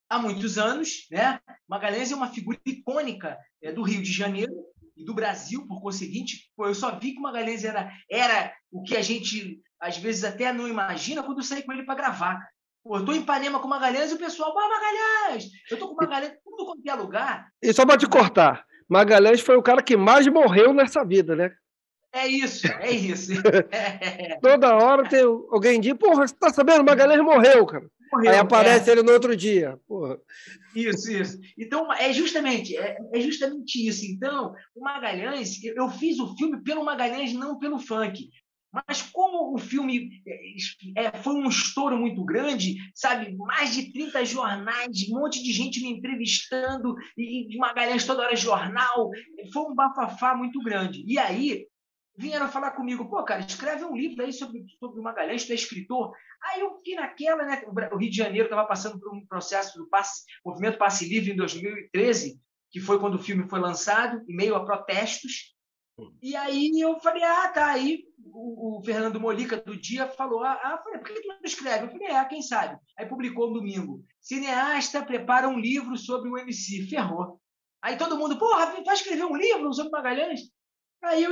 há muitos anos, né? Magalhães é uma figura icônica do Rio de Janeiro e do Brasil, por conseguinte. Pô, eu só vi que o Magalhães era o que a gente às vezes até não imagina quando eu saí com ele para gravar. Pô, eu estou em Ipanema com o Magalhães e o pessoal, Magalhães! Eu estou com o Magalhães, tudo quanto é lugar. E só para te cortar, Magalhães foi o cara que mais morreu nessa vida, né? É isso, é isso. Toda hora tem alguém diz, porra, você tá sabendo? Magalhães morreu, cara. Aí Morreu, aparece ele no outro dia. Porra. Isso. Então, é justamente isso. Então, o Magalhães, eu fiz o filme pelo Magalhães, não pelo funk. Mas como o filme foi um estouro muito grande, sabe? Mais de 30 jornais, um monte de gente me entrevistando, e Magalhães toda hora jornal, foi um bafafá muito grande. E aí, vieram falar comigo, pô, cara, escreve um livro aí sobre o Magalhães, tu é escritor. Aí eu fiquei naquela, né? O Rio de Janeiro estava passando por um processo do movimento Passe Livre em 2013, que foi quando o filme foi lançado, em meio a protestos. E aí eu falei, tá. Aí o Fernando Molica, do Dia, falou, falei, por que tu não escreve? Eu falei, quem sabe? Aí publicou no domingo, cineasta prepara um livro sobre o MC. Ferrou. Aí todo mundo, porra, vai escrever um livro sobre Magalhães? Aí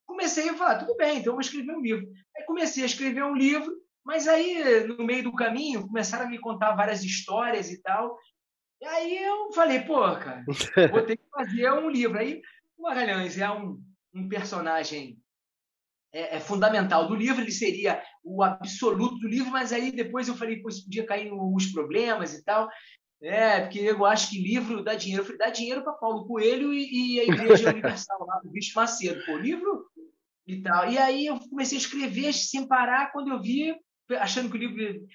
comecei a falar, tudo bem, então eu vou escrever um livro. Aí comecei a escrever um livro, mas aí, no meio do caminho, começaram a me contar várias histórias e tal. E aí eu falei, pô, cara, vou ter que fazer um livro. Aí O Magalhães é um personagem fundamental do livro, ele seria o absoluto do livro, mas aí depois eu falei, isso podia cair nos problemas e tal, porque eu acho que livro dá dinheiro. Eu falei, dá dinheiro para Paulo Coelho e a Igreja Universal, lá do Bispo Macedo, pô, livro e tal. E aí eu comecei a escrever sem parar, quando eu vi, achando que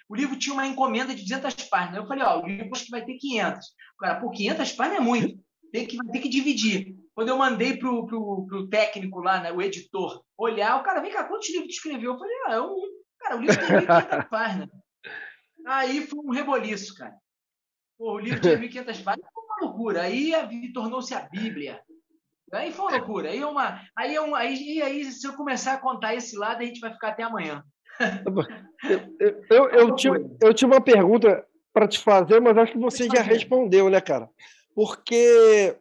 o livro tinha uma encomenda de 200 páginas. Eu falei, o livro acho que vai ter 500. O cara, pô, 500 páginas é muito, vai ter que dividir. Quando eu mandei pro técnico lá, né, o editor, olhar, o cara, vem cá, quantos livros tu escreveu? Eu falei, é um. Cara, o livro tem 1.500 páginas. Aí foi um reboliço, cara. Pô, o livro tinha 1.500 páginas, foi uma loucura. Aí tornou-se a Bíblia. Aí foi uma loucura. Aí, se eu começar a contar esse lado, a gente vai ficar até amanhã. Eu tinha uma pergunta para te fazer, mas acho que você já respondeu, né, cara? Porque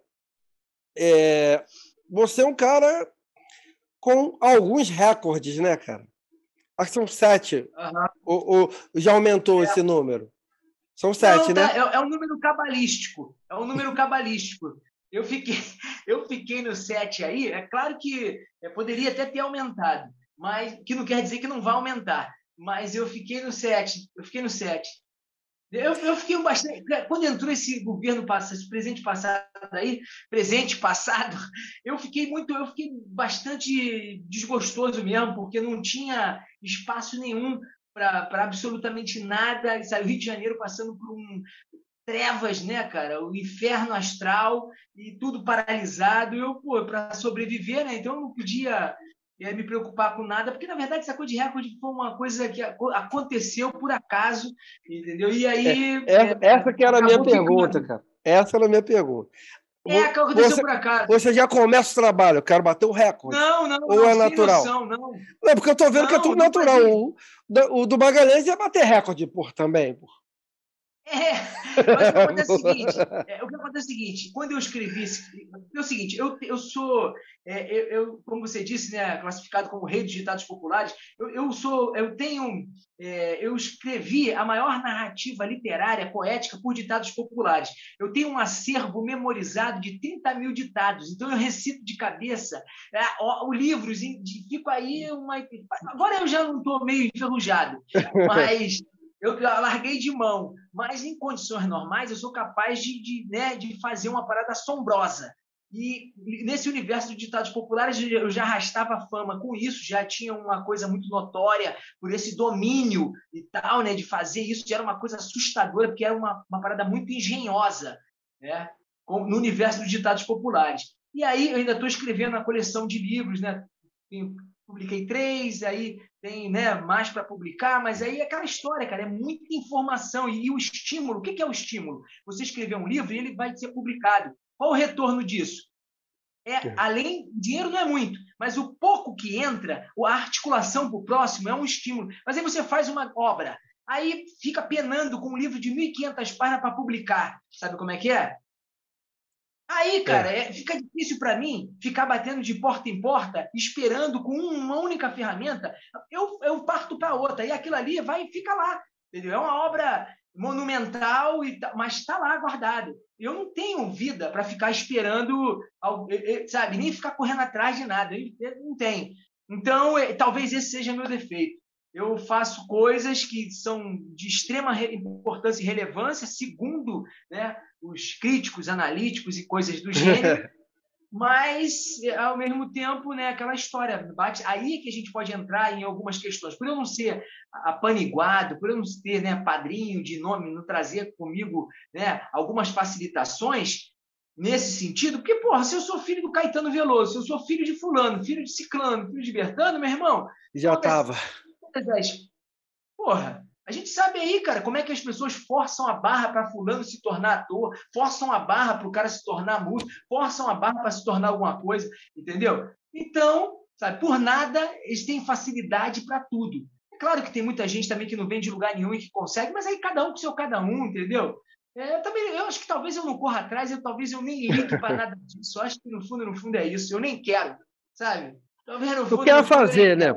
você é um cara com alguns recordes, né, cara? Acho que são 7. Ou já aumentou esse número? São 7, né? É um número cabalístico. É um número cabalístico. Eu fiquei no 7 aí. É claro que poderia até ter aumentado, mas que não quer dizer que não vai aumentar. Mas eu fiquei no 7. Eu fiquei bastante. Quando entrou esse governo passado, esse presidente passado, eu fiquei bastante desgostoso mesmo, porque não tinha espaço nenhum para absolutamente nada. O Rio de Janeiro passando por trevas, né, cara? O inferno astral e tudo paralisado. Eu, para sobreviver, né? Então eu não podia me preocupar com nada, porque na verdade essa coisa de recorde foi uma coisa que aconteceu por acaso, entendeu? E aí essa que era a minha pergunta, cara. Essa era a minha pergunta. Aconteceu por acaso. Você já começa o trabalho, eu quero bater o recorde. Não, ou é natural? Noção, não. Não, porque eu tô vendo que é tudo natural. O do Magalhães ia bater recorde também. Mas o que acontece é o seguinte, quando eu escrevi é o seguinte, eu sou, como você disse, né, classificado como rei dos ditados populares, eu escrevi a maior narrativa literária, poética, por ditados populares. Eu tenho um acervo memorizado de 30 mil ditados, então eu recito de cabeça livros, fico aí agora eu já não estou meio enferrujado, mas eu larguei de mão, mas em condições normais eu sou capaz de fazer uma parada assombrosa. E nesse universo de ditados populares eu já arrastava fama com isso, já tinha uma coisa muito notória por esse domínio e tal, né, de fazer isso, já era uma coisa assustadora, porque era uma parada muito engenhosa, né, no universo dos ditados populares. E aí eu ainda estou escrevendo a coleção de livros, né, publiquei 3, aí tem, né, mais para publicar, mas aí é aquela história, cara, é muita informação. E o estímulo, o que é o estímulo? Você escrever um livro e ele vai ser publicado. Qual o retorno disso? Dinheiro não é muito, mas o pouco que entra, a articulação para o próximo é um estímulo. Mas aí você faz uma obra, aí fica penando com um livro de 1.500 páginas para publicar. Sabe como é que é? Aí, cara, fica difícil para mim ficar batendo de porta em porta, esperando com uma única ferramenta. Eu parto para outra, e aquilo ali fica lá. Entendeu? É uma obra monumental, mas está lá guardado. Eu não tenho vida para ficar esperando, sabe, nem ficar correndo atrás de nada. Eu não tenho. Então, talvez esse seja meu defeito. Eu faço coisas que são de extrema importância e relevância, segundo, né, os críticos, analíticos e coisas do gênero, mas, ao mesmo tempo, né, aquela história bate. Aí que a gente pode entrar em algumas questões. Por eu não ser apaniguado, por eu não ter, né, padrinho de nome, não trazer comigo, né, algumas facilitações nesse sentido, porque, porra, se eu sou filho do Caetano Veloso, se eu sou filho de fulano, filho de ciclano, filho de Bertano, meu irmão... Já estava. Porra, a gente sabe aí, cara, como é que as pessoas forçam a barra para fulano se tornar ator, forçam a barra para o cara se tornar músico, forçam a barra para se tornar alguma coisa, entendeu? Então, sabe, por nada eles têm facilidade para tudo. É claro que tem muita gente também que não vem de lugar nenhum e que consegue, mas aí cada um com seu cada um, entendeu? Eu acho que talvez eu não corra atrás, talvez eu nem ligue para nada disso. Eu acho que no fundo é isso. Eu nem quero, sabe? Talvez no fundo, tu quer fazer, né?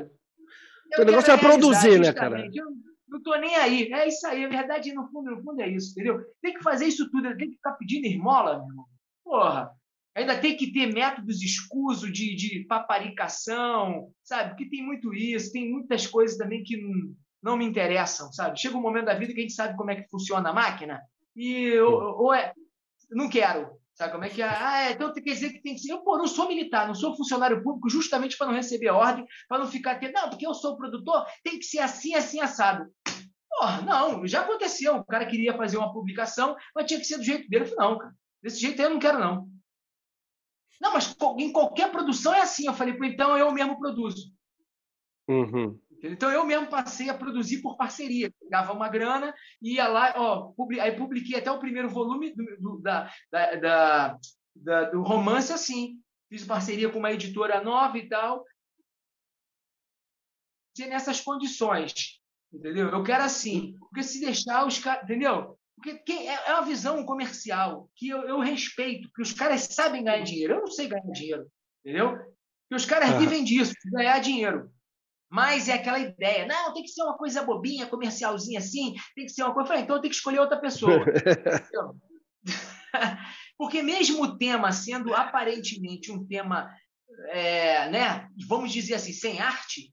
O negócio é produzir, né, cara? Eu não estou nem aí. É isso aí. A verdade, no fundo é isso, entendeu? Tem que fazer isso tudo. Tem que ficar pedindo esmola, meu irmão. Porra. Ainda tem que ter métodos escusos de paparicação, sabe? Porque tem muito isso, tem muitas coisas também que não me interessam, sabe? Chega um momento da vida que a gente sabe como é que funciona a máquina e não quero, sabe como é que é? Então quer dizer que tem que ser. Eu, não sou militar, não sou funcionário público justamente para não receber ordem, para não ficar tendo, não, porque eu sou produtor, tem que ser assim, assim, assado. Porra, não, já aconteceu. O cara queria fazer uma publicação, mas tinha que ser do jeito dele. Eu falei, não, cara, desse jeito aí eu não quero, não. Não, mas em qualquer produção é assim. Eu falei, então eu mesmo produzo. Uhum. Então eu mesmo passei a produzir por parceria. Pegava uma grana, ia lá, aí publiquei até o primeiro volume do romance assim. Fiz parceria com uma editora nova e tal. E nessas condições, entendeu? Eu quero assim, porque se deixar os caras, entendeu? Porque é uma visão comercial que eu respeito, que os caras sabem ganhar dinheiro. Eu não sei ganhar dinheiro, entendeu? Porque os caras vivem disso, de ganhar dinheiro. Mas é aquela ideia, não, tem que ser uma coisa bobinha, comercialzinha assim, tem que ser uma coisa. Eu falei, então eu tenho que escolher outra pessoa. Porque mesmo o tema sendo aparentemente um tema, né, vamos dizer assim, sem arte,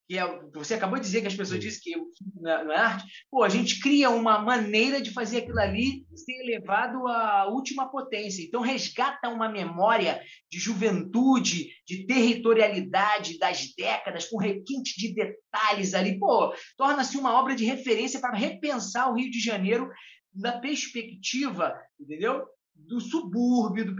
que você acabou de dizer que as pessoas dizem que não é arte, pô, a gente cria uma maneira de fazer aquilo ali ser elevado à última potência. Então, resgata uma memória de juventude, de territorialidade das décadas, com requinte de detalhes ali. Pô, torna-se uma obra de referência para repensar o Rio de Janeiro da perspectiva, entendeu? Do subúrbio,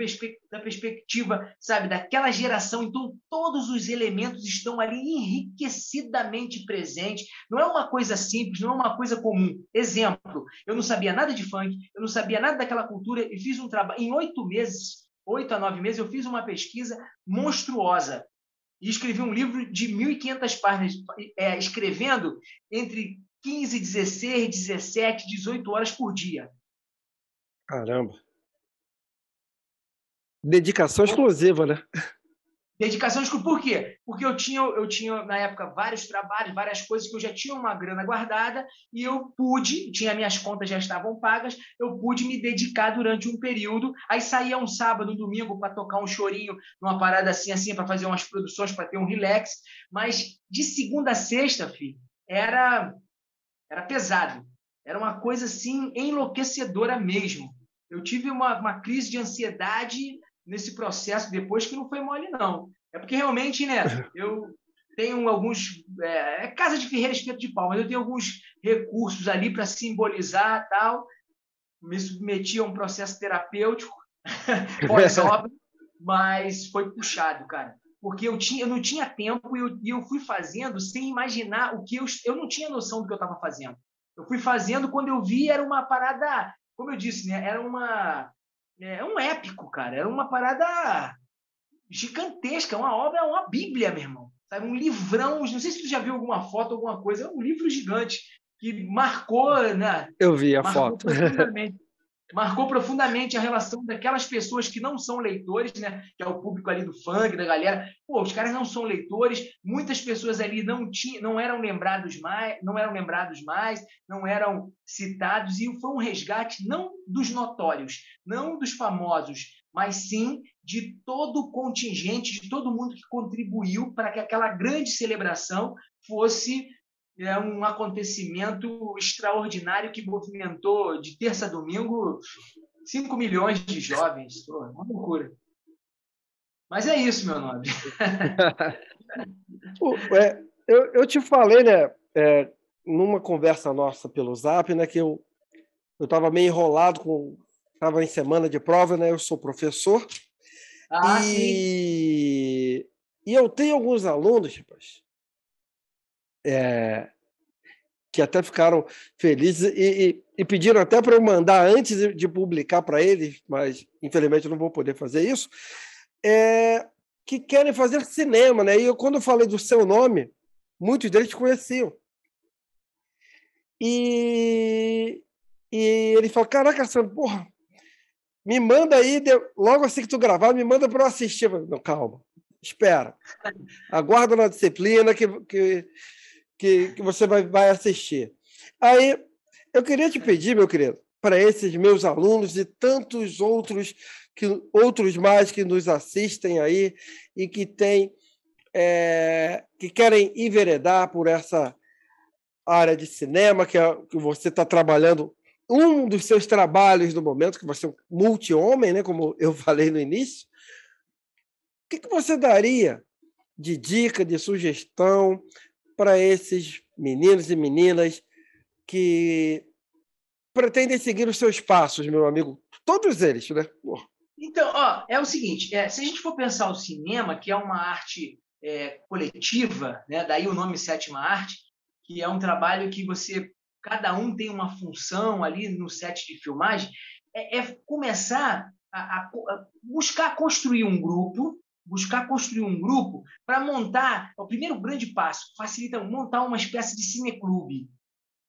da perspectiva, sabe, daquela geração. Então, todos os elementos estão ali enriquecidamente presentes. Não é uma coisa simples, não é uma coisa comum. Exemplo, eu não sabia nada de funk, eu não sabia nada daquela cultura e fiz um trabalho. Em 8 meses, 8 a 9 meses, eu fiz uma pesquisa monstruosa e escrevi um livro de 1.500 páginas, escrevendo entre 15, 16, 17, 18 horas por dia. Caramba. Dedicação exclusiva, né? Dedicação exclusiva. Por quê? Porque eu tinha, na época, vários trabalhos, várias coisas que eu já tinha uma grana guardada e eu pude, minhas contas já estavam pagas, eu pude me dedicar durante um período. Aí saía um sábado, um domingo para tocar um chorinho, numa parada assim, para fazer umas produções, para ter um relax. Mas de segunda a sexta, filho, era pesado. Era uma coisa assim enlouquecedora mesmo. Eu tive uma crise de ansiedade nesse processo depois que não foi mole, não. É porque realmente, né, eu tenho alguns... casa de ferreiro espeto de pau, mas eu tenho alguns recursos ali para simbolizar tal. Me submeti a um processo terapêutico pós-obra, mas foi puxado, cara. Porque eu não tinha tempo e eu fui fazendo sem imaginar o que eu não tinha noção do que eu estava fazendo. Eu fui fazendo, quando eu vi, era uma parada, como eu disse, né? Era um épico, cara. Era uma parada gigantesca, uma obra, uma bíblia, meu irmão. Sabe? Um livrão, não sei se tu já viu alguma foto, alguma coisa, é um livro gigante que marcou, né? Eu vi a foto. Marcou profundamente a relação daquelas pessoas que não são leitores, né? Que é o público ali do funk, da galera. Pô, os caras não são leitores, muitas pessoas ali não eram lembrados mais, não eram citados, e foi um resgate não dos notórios, não dos famosos, mas sim de todo o contingente, de todo mundo que contribuiu para que aquela grande celebração fosse um acontecimento extraordinário que movimentou de terça a domingo 5 milhões de jovens. Pô, uma loucura. Mas é isso, meu nome. Eu te falei, né, numa conversa nossa pelo Zap, né, que eu estava meio enrolado, estava em semana de prova, né, eu sou professor. Sim. E eu tenho alguns alunos, rapaz, que até ficaram felizes e pediram até para eu mandar antes de publicar para eles, mas infelizmente eu não vou poder fazer isso, que querem fazer cinema, né? E quando eu falei do seu nome, muitos deles te conheciam. E ele falou, caraca, Sandro, porra, me manda aí, logo assim que tu gravar, me manda para eu assistir. Eu falei, não, calma, espera, aguarda na disciplina que você vai assistir. Aí, eu queria te pedir, meu querido, para esses meus alunos e tantos outros que outros mais que nos assistem aí e que que querem enveredar por essa área de cinema que você está trabalhando, um dos seus trabalhos no momento, que você é um multi-homem, né, como eu falei no início. O que você daria de dica, de sugestão para esses meninos e meninas que pretendem seguir os seus passos, meu amigo? Todos eles, né? Então, ó, é o seguinte, se a gente for pensar o cinema, que é uma arte coletiva, né, daí o nome Sétima Arte, que é um trabalho que cada um tem uma função ali no set de filmagem, começar a buscar construir um grupo para montar, o primeiro grande passo, facilita montar uma espécie de cineclube,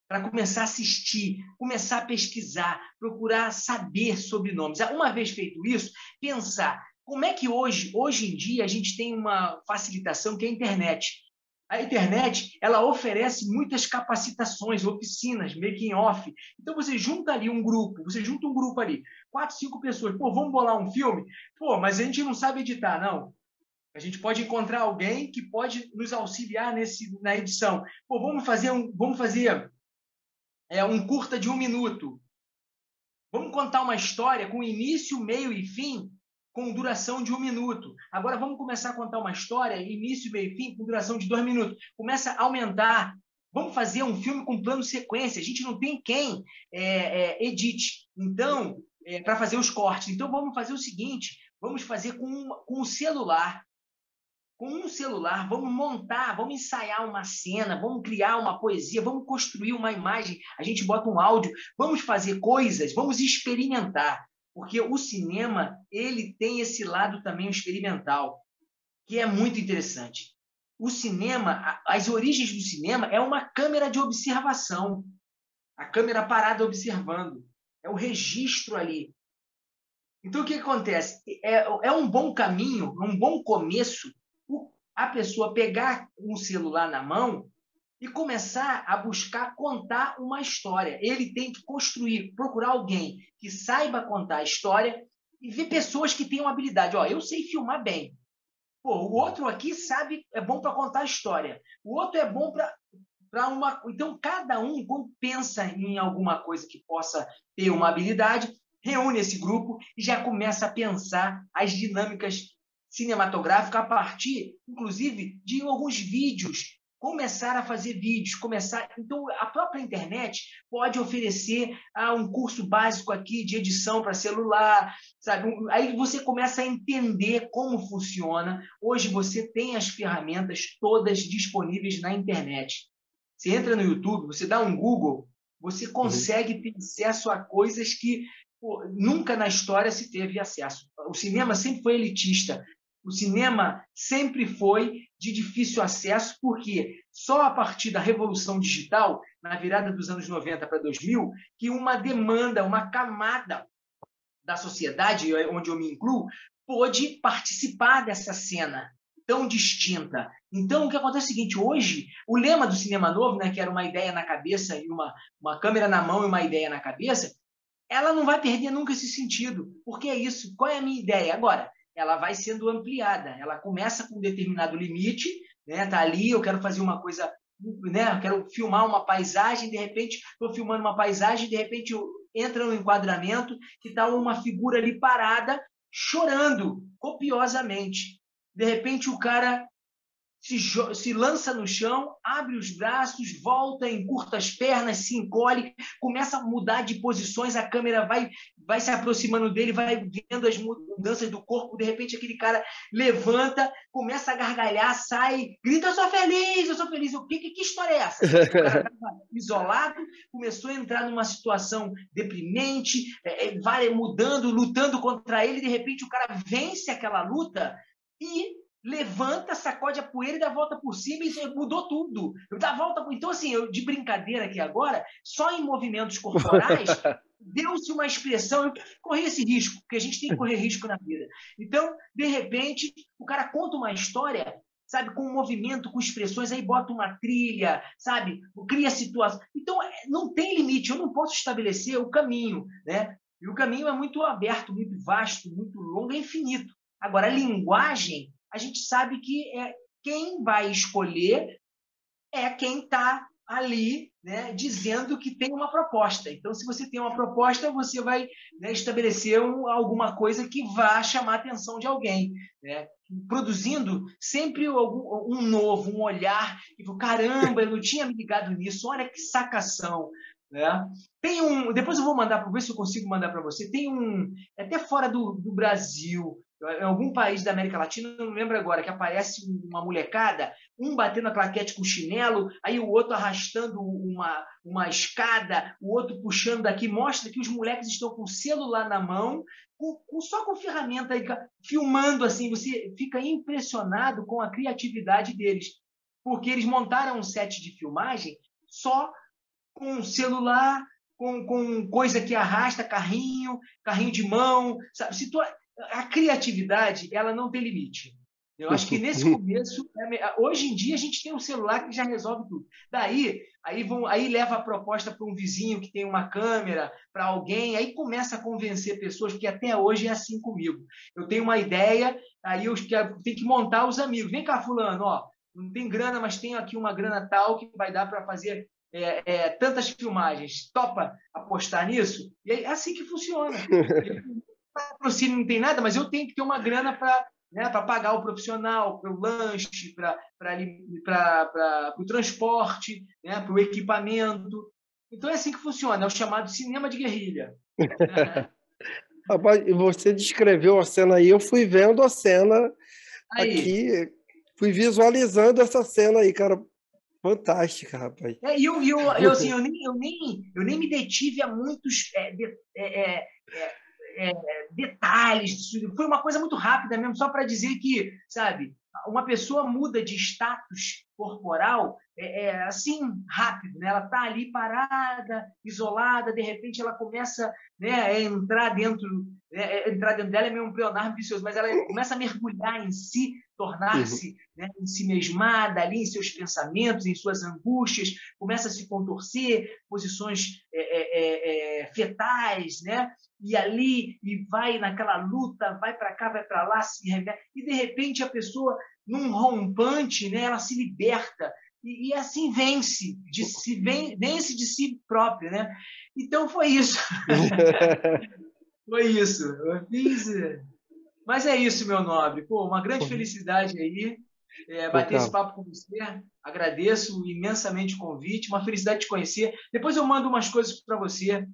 para começar a assistir, começar a pesquisar, procurar saber sobre nomes. Uma vez feito isso, pensar como é que hoje em dia, a gente tem uma facilitação que é a internet. A internet, ela oferece muitas capacitações, oficinas, making off. Então, você junta um grupo ali, 4, 5 pessoas. Pô, vamos bolar um filme? Pô, mas a gente não sabe editar, não. A gente pode encontrar alguém que pode nos auxiliar na edição. Pô, vamos fazer um curta de 1 minuto. Vamos contar uma história com início, meio e fim, com duração de 1 minuto. Agora vamos começar a contar uma história, início, meio e fim, com duração de 2 minutos. Começa a aumentar. Vamos fazer um filme com plano sequência. A gente não tem quem edite. Então, para fazer os cortes. Então, vamos fazer o seguinte, vamos fazer com o celular. Com um celular, vamos montar, vamos ensaiar uma cena, vamos criar uma poesia, vamos construir uma imagem, a gente bota um áudio, vamos fazer coisas, vamos experimentar. Porque o cinema, ele tem esse lado também experimental, que é muito interessante. O cinema, as origens do cinema é uma câmera de observação. A câmera parada observando. É o registro ali. Então, o que acontece? É um bom caminho, um bom começo, a pessoa pegar um celular na mão e começar a buscar contar uma história. Ele tem que procurar alguém que saiba contar a história e ver pessoas que tenham habilidade. Ó, eu sei filmar bem. Pô, o outro aqui sabe, é bom para contar a história. O outro é bom para uma... Então, cada um, quando pensa em alguma coisa que possa ter uma habilidade, reúne esse grupo e já começa a pensar as dinâmicas cinematográfica a partir, inclusive, de alguns vídeos, começar a fazer vídeos, Então, a própria internet pode oferecer um curso básico aqui de edição para celular, sabe? Aí você começa a entender como funciona. Hoje você tem as ferramentas todas disponíveis na internet. Você entra no YouTube, você dá um Google, você consegue ter acesso a coisas que nunca na história se teve acesso. O cinema sempre foi elitista. O cinema sempre foi de difícil acesso, porque só a partir da Revolução Digital, na virada dos anos 90 para 2000, que uma demanda, uma camada da sociedade, onde eu me incluo, pôde participar dessa cena tão distinta. Então, o que acontece é o seguinte, hoje, o lema do Cinema Novo, né, que era uma ideia na cabeça e uma câmera na mão e uma ideia na cabeça, ela não vai perder nunca esse sentido. Porque é isso. Qual é a minha ideia? Agora, ela vai sendo ampliada. Ela começa com um determinado limite, né? Tá ali, eu quero fazer uma coisa, né? Eu quero filmar uma paisagem, de repente estou filmando uma paisagem, de repente entra no enquadramento que está uma figura ali parada, chorando copiosamente. De repente o cara se lança no chão, abre os braços, volta, encurta as pernas, se encolhe, começa a mudar de posições, a câmera vai se aproximando dele, vai vendo as mudanças do corpo, de repente aquele cara levanta, começa a gargalhar, sai, grita, eu sou feliz, eu sou feliz. Que história é essa? O cara estava isolado, começou a entrar numa situação deprimente, vai mudando, lutando contra ele, de repente o cara vence aquela luta e levanta, sacode a poeira e dá a volta por cima e mudou tudo. Dá a volta. Então, assim, de brincadeira aqui agora, só em movimentos corporais, deu-se uma expressão. Eu corri esse risco, porque a gente tem que correr risco na vida. Então, de repente, o cara conta uma história, sabe, com um movimento, com expressões, aí bota uma trilha, sabe, cria situação. Então, não tem limite, eu não posso estabelecer o caminho, né? E o caminho é muito aberto, muito vasto, muito longo, é infinito. Agora, a linguagem, a gente sabe que quem vai escolher é quem está ali, né, dizendo que tem uma proposta. Então, se você tem uma proposta, você vai, né, estabelecer alguma coisa que vá chamar a atenção de alguém, né? Produzindo sempre um novo, um olhar, tipo, caramba, eu não tinha me ligado nisso, olha que sacação. Né? Depois eu vou mandar para ver se eu consigo mandar para você. Tem até fora do Brasil, em algum país da América Latina, não lembro agora, que aparece uma molecada, um batendo a claquete com chinelo, aí o outro arrastando uma escada, o outro puxando daqui, mostra que os moleques estão com o celular na mão, só com ferramenta, filmando assim, você fica impressionado com a criatividade deles, porque eles montaram um set de filmagem só com celular, com coisa que arrasta, carrinho de mão, sabe? A criatividade, ela não tem limite. Eu acho que nesse começo, hoje em dia a gente tem um celular que já resolve tudo. Aí leva a proposta para um vizinho que tem uma câmera, para alguém, aí começa a convencer pessoas, porque até hoje é assim comigo. Eu tenho uma ideia, aí eu tenho que montar os amigos. Vem cá, fulano, ó, não tem grana, mas tem aqui uma grana tal que vai dar para fazer tantas filmagens. Topa apostar nisso? E é assim que funciona. Patrocínio não tem nada, mas eu tenho que ter uma grana para, né, para pagar o profissional, para o lanche, para o transporte, né, para o equipamento. Então é assim que funciona, é o chamado cinema de guerrilha. Rapaz, você descreveu a cena aí, eu fui vendo a cena Aí. aqui, fui visualizando essa cena aí, cara. Fantástica, rapaz. Assim, eu nem me detive a muitos detalhes. Foi uma coisa muito rápida mesmo, só para dizer que, sabe, uma pessoa muda de status corporal assim, rápido, né? Ela está ali parada, isolada, de repente ela começa, né, a entrar dentro dela é meio um Leonardo vicioso, mas ela começa a mergulhar em si, tornar-se, né, em si mesmada, ali em seus pensamentos, em suas angústias, começa a se contorcer, posições fetais, né? E ali, e vai naquela luta, vai para cá, vai para lá, se revela, e de repente a pessoa, num rompante, né, ela se liberta, e assim vence de si própria, né? Então foi isso. Foi isso. Eu fiz. Mas é isso, meu nobre. Pô, uma grande felicidade aí bater esse papo com você. Agradeço imensamente o convite. Uma felicidade de te conhecer. Depois eu mando umas coisas para você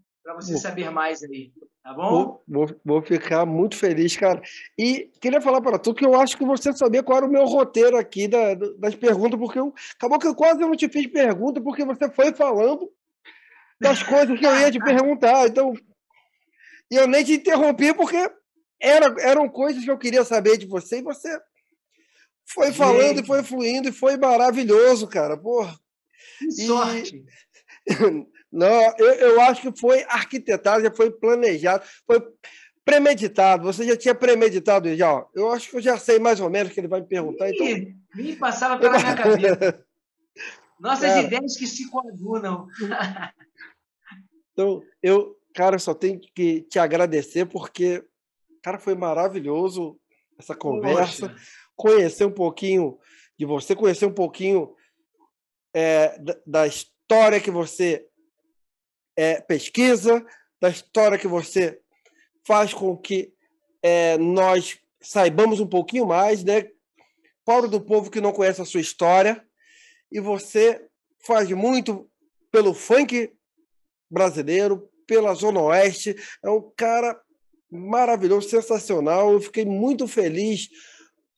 saber mais aí. Tá bom? Vou ficar muito feliz, cara. E queria falar para tu que eu acho que você sabia qual era o meu roteiro aqui das perguntas, porque acabou que eu quase não te fiz pergunta, porque você foi falando das coisas que eu ia te perguntar. Então, e eu nem te interrompi, porque eram coisas que eu queria saber de você, e você foi falando e foi fluindo, e foi maravilhoso, cara. Porra. Que sorte! Não, eu acho que foi arquitetado, já foi planejado, foi premeditado. Você já tinha premeditado já? Ó. Eu acho que eu já sei mais ou menos o que ele vai me perguntar. Então... Nem passava pela minha cabeça. Nossas ideias que se coadunam. Então, cara, só tenho que te agradecer, porque, cara, foi maravilhoso essa conversa. Poxa. Conhecer um pouquinho de você, conhecer um pouquinho da história que você pesquisa, da história que você faz com que nós saibamos um pouquinho mais, né? Pobre do povo que não conhece a sua história. E você faz muito pelo funk brasileiro, pela Zona Oeste. É um cara maravilhoso, sensacional. Eu fiquei muito feliz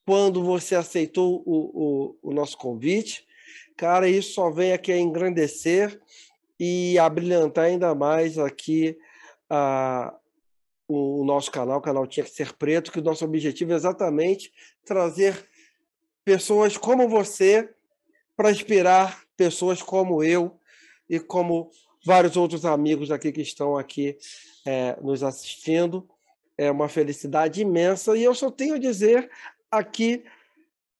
quando você aceitou o nosso convite. Cara, isso só vem aqui a engrandecer e a brilhantar ainda mais aqui o nosso canal, o canal Tinha que Ser Preto, que o nosso objetivo é exatamente trazer pessoas como você para inspirar pessoas como eu e como vários outros amigos aqui que estão aqui nos assistindo. É uma felicidade imensa e eu só tenho a dizer aqui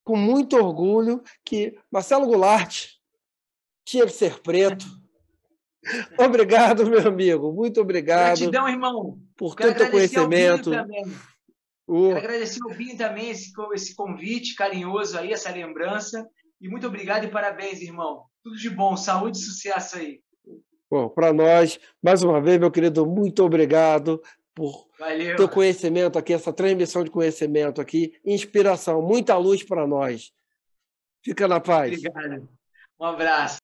com muito orgulho que Marcelo Goulart tinha que ser preto. Obrigado, meu amigo. Muito obrigado. Gratidão, irmão. Por Quero tanto agradecer ao Binho conhecimento. também. Quero agradecer ao Binho também esse convite carinhoso aí, essa lembrança. E muito obrigado e parabéns, irmão. Tudo de bom, saúde e sucesso aí. Bom, para nós, mais uma vez, meu querido, muito obrigado por Valeu. teu conhecimento aqui, essa transmissão de conhecimento aqui, inspiração, muita luz para nós. Fica na paz. Obrigado. Um abraço.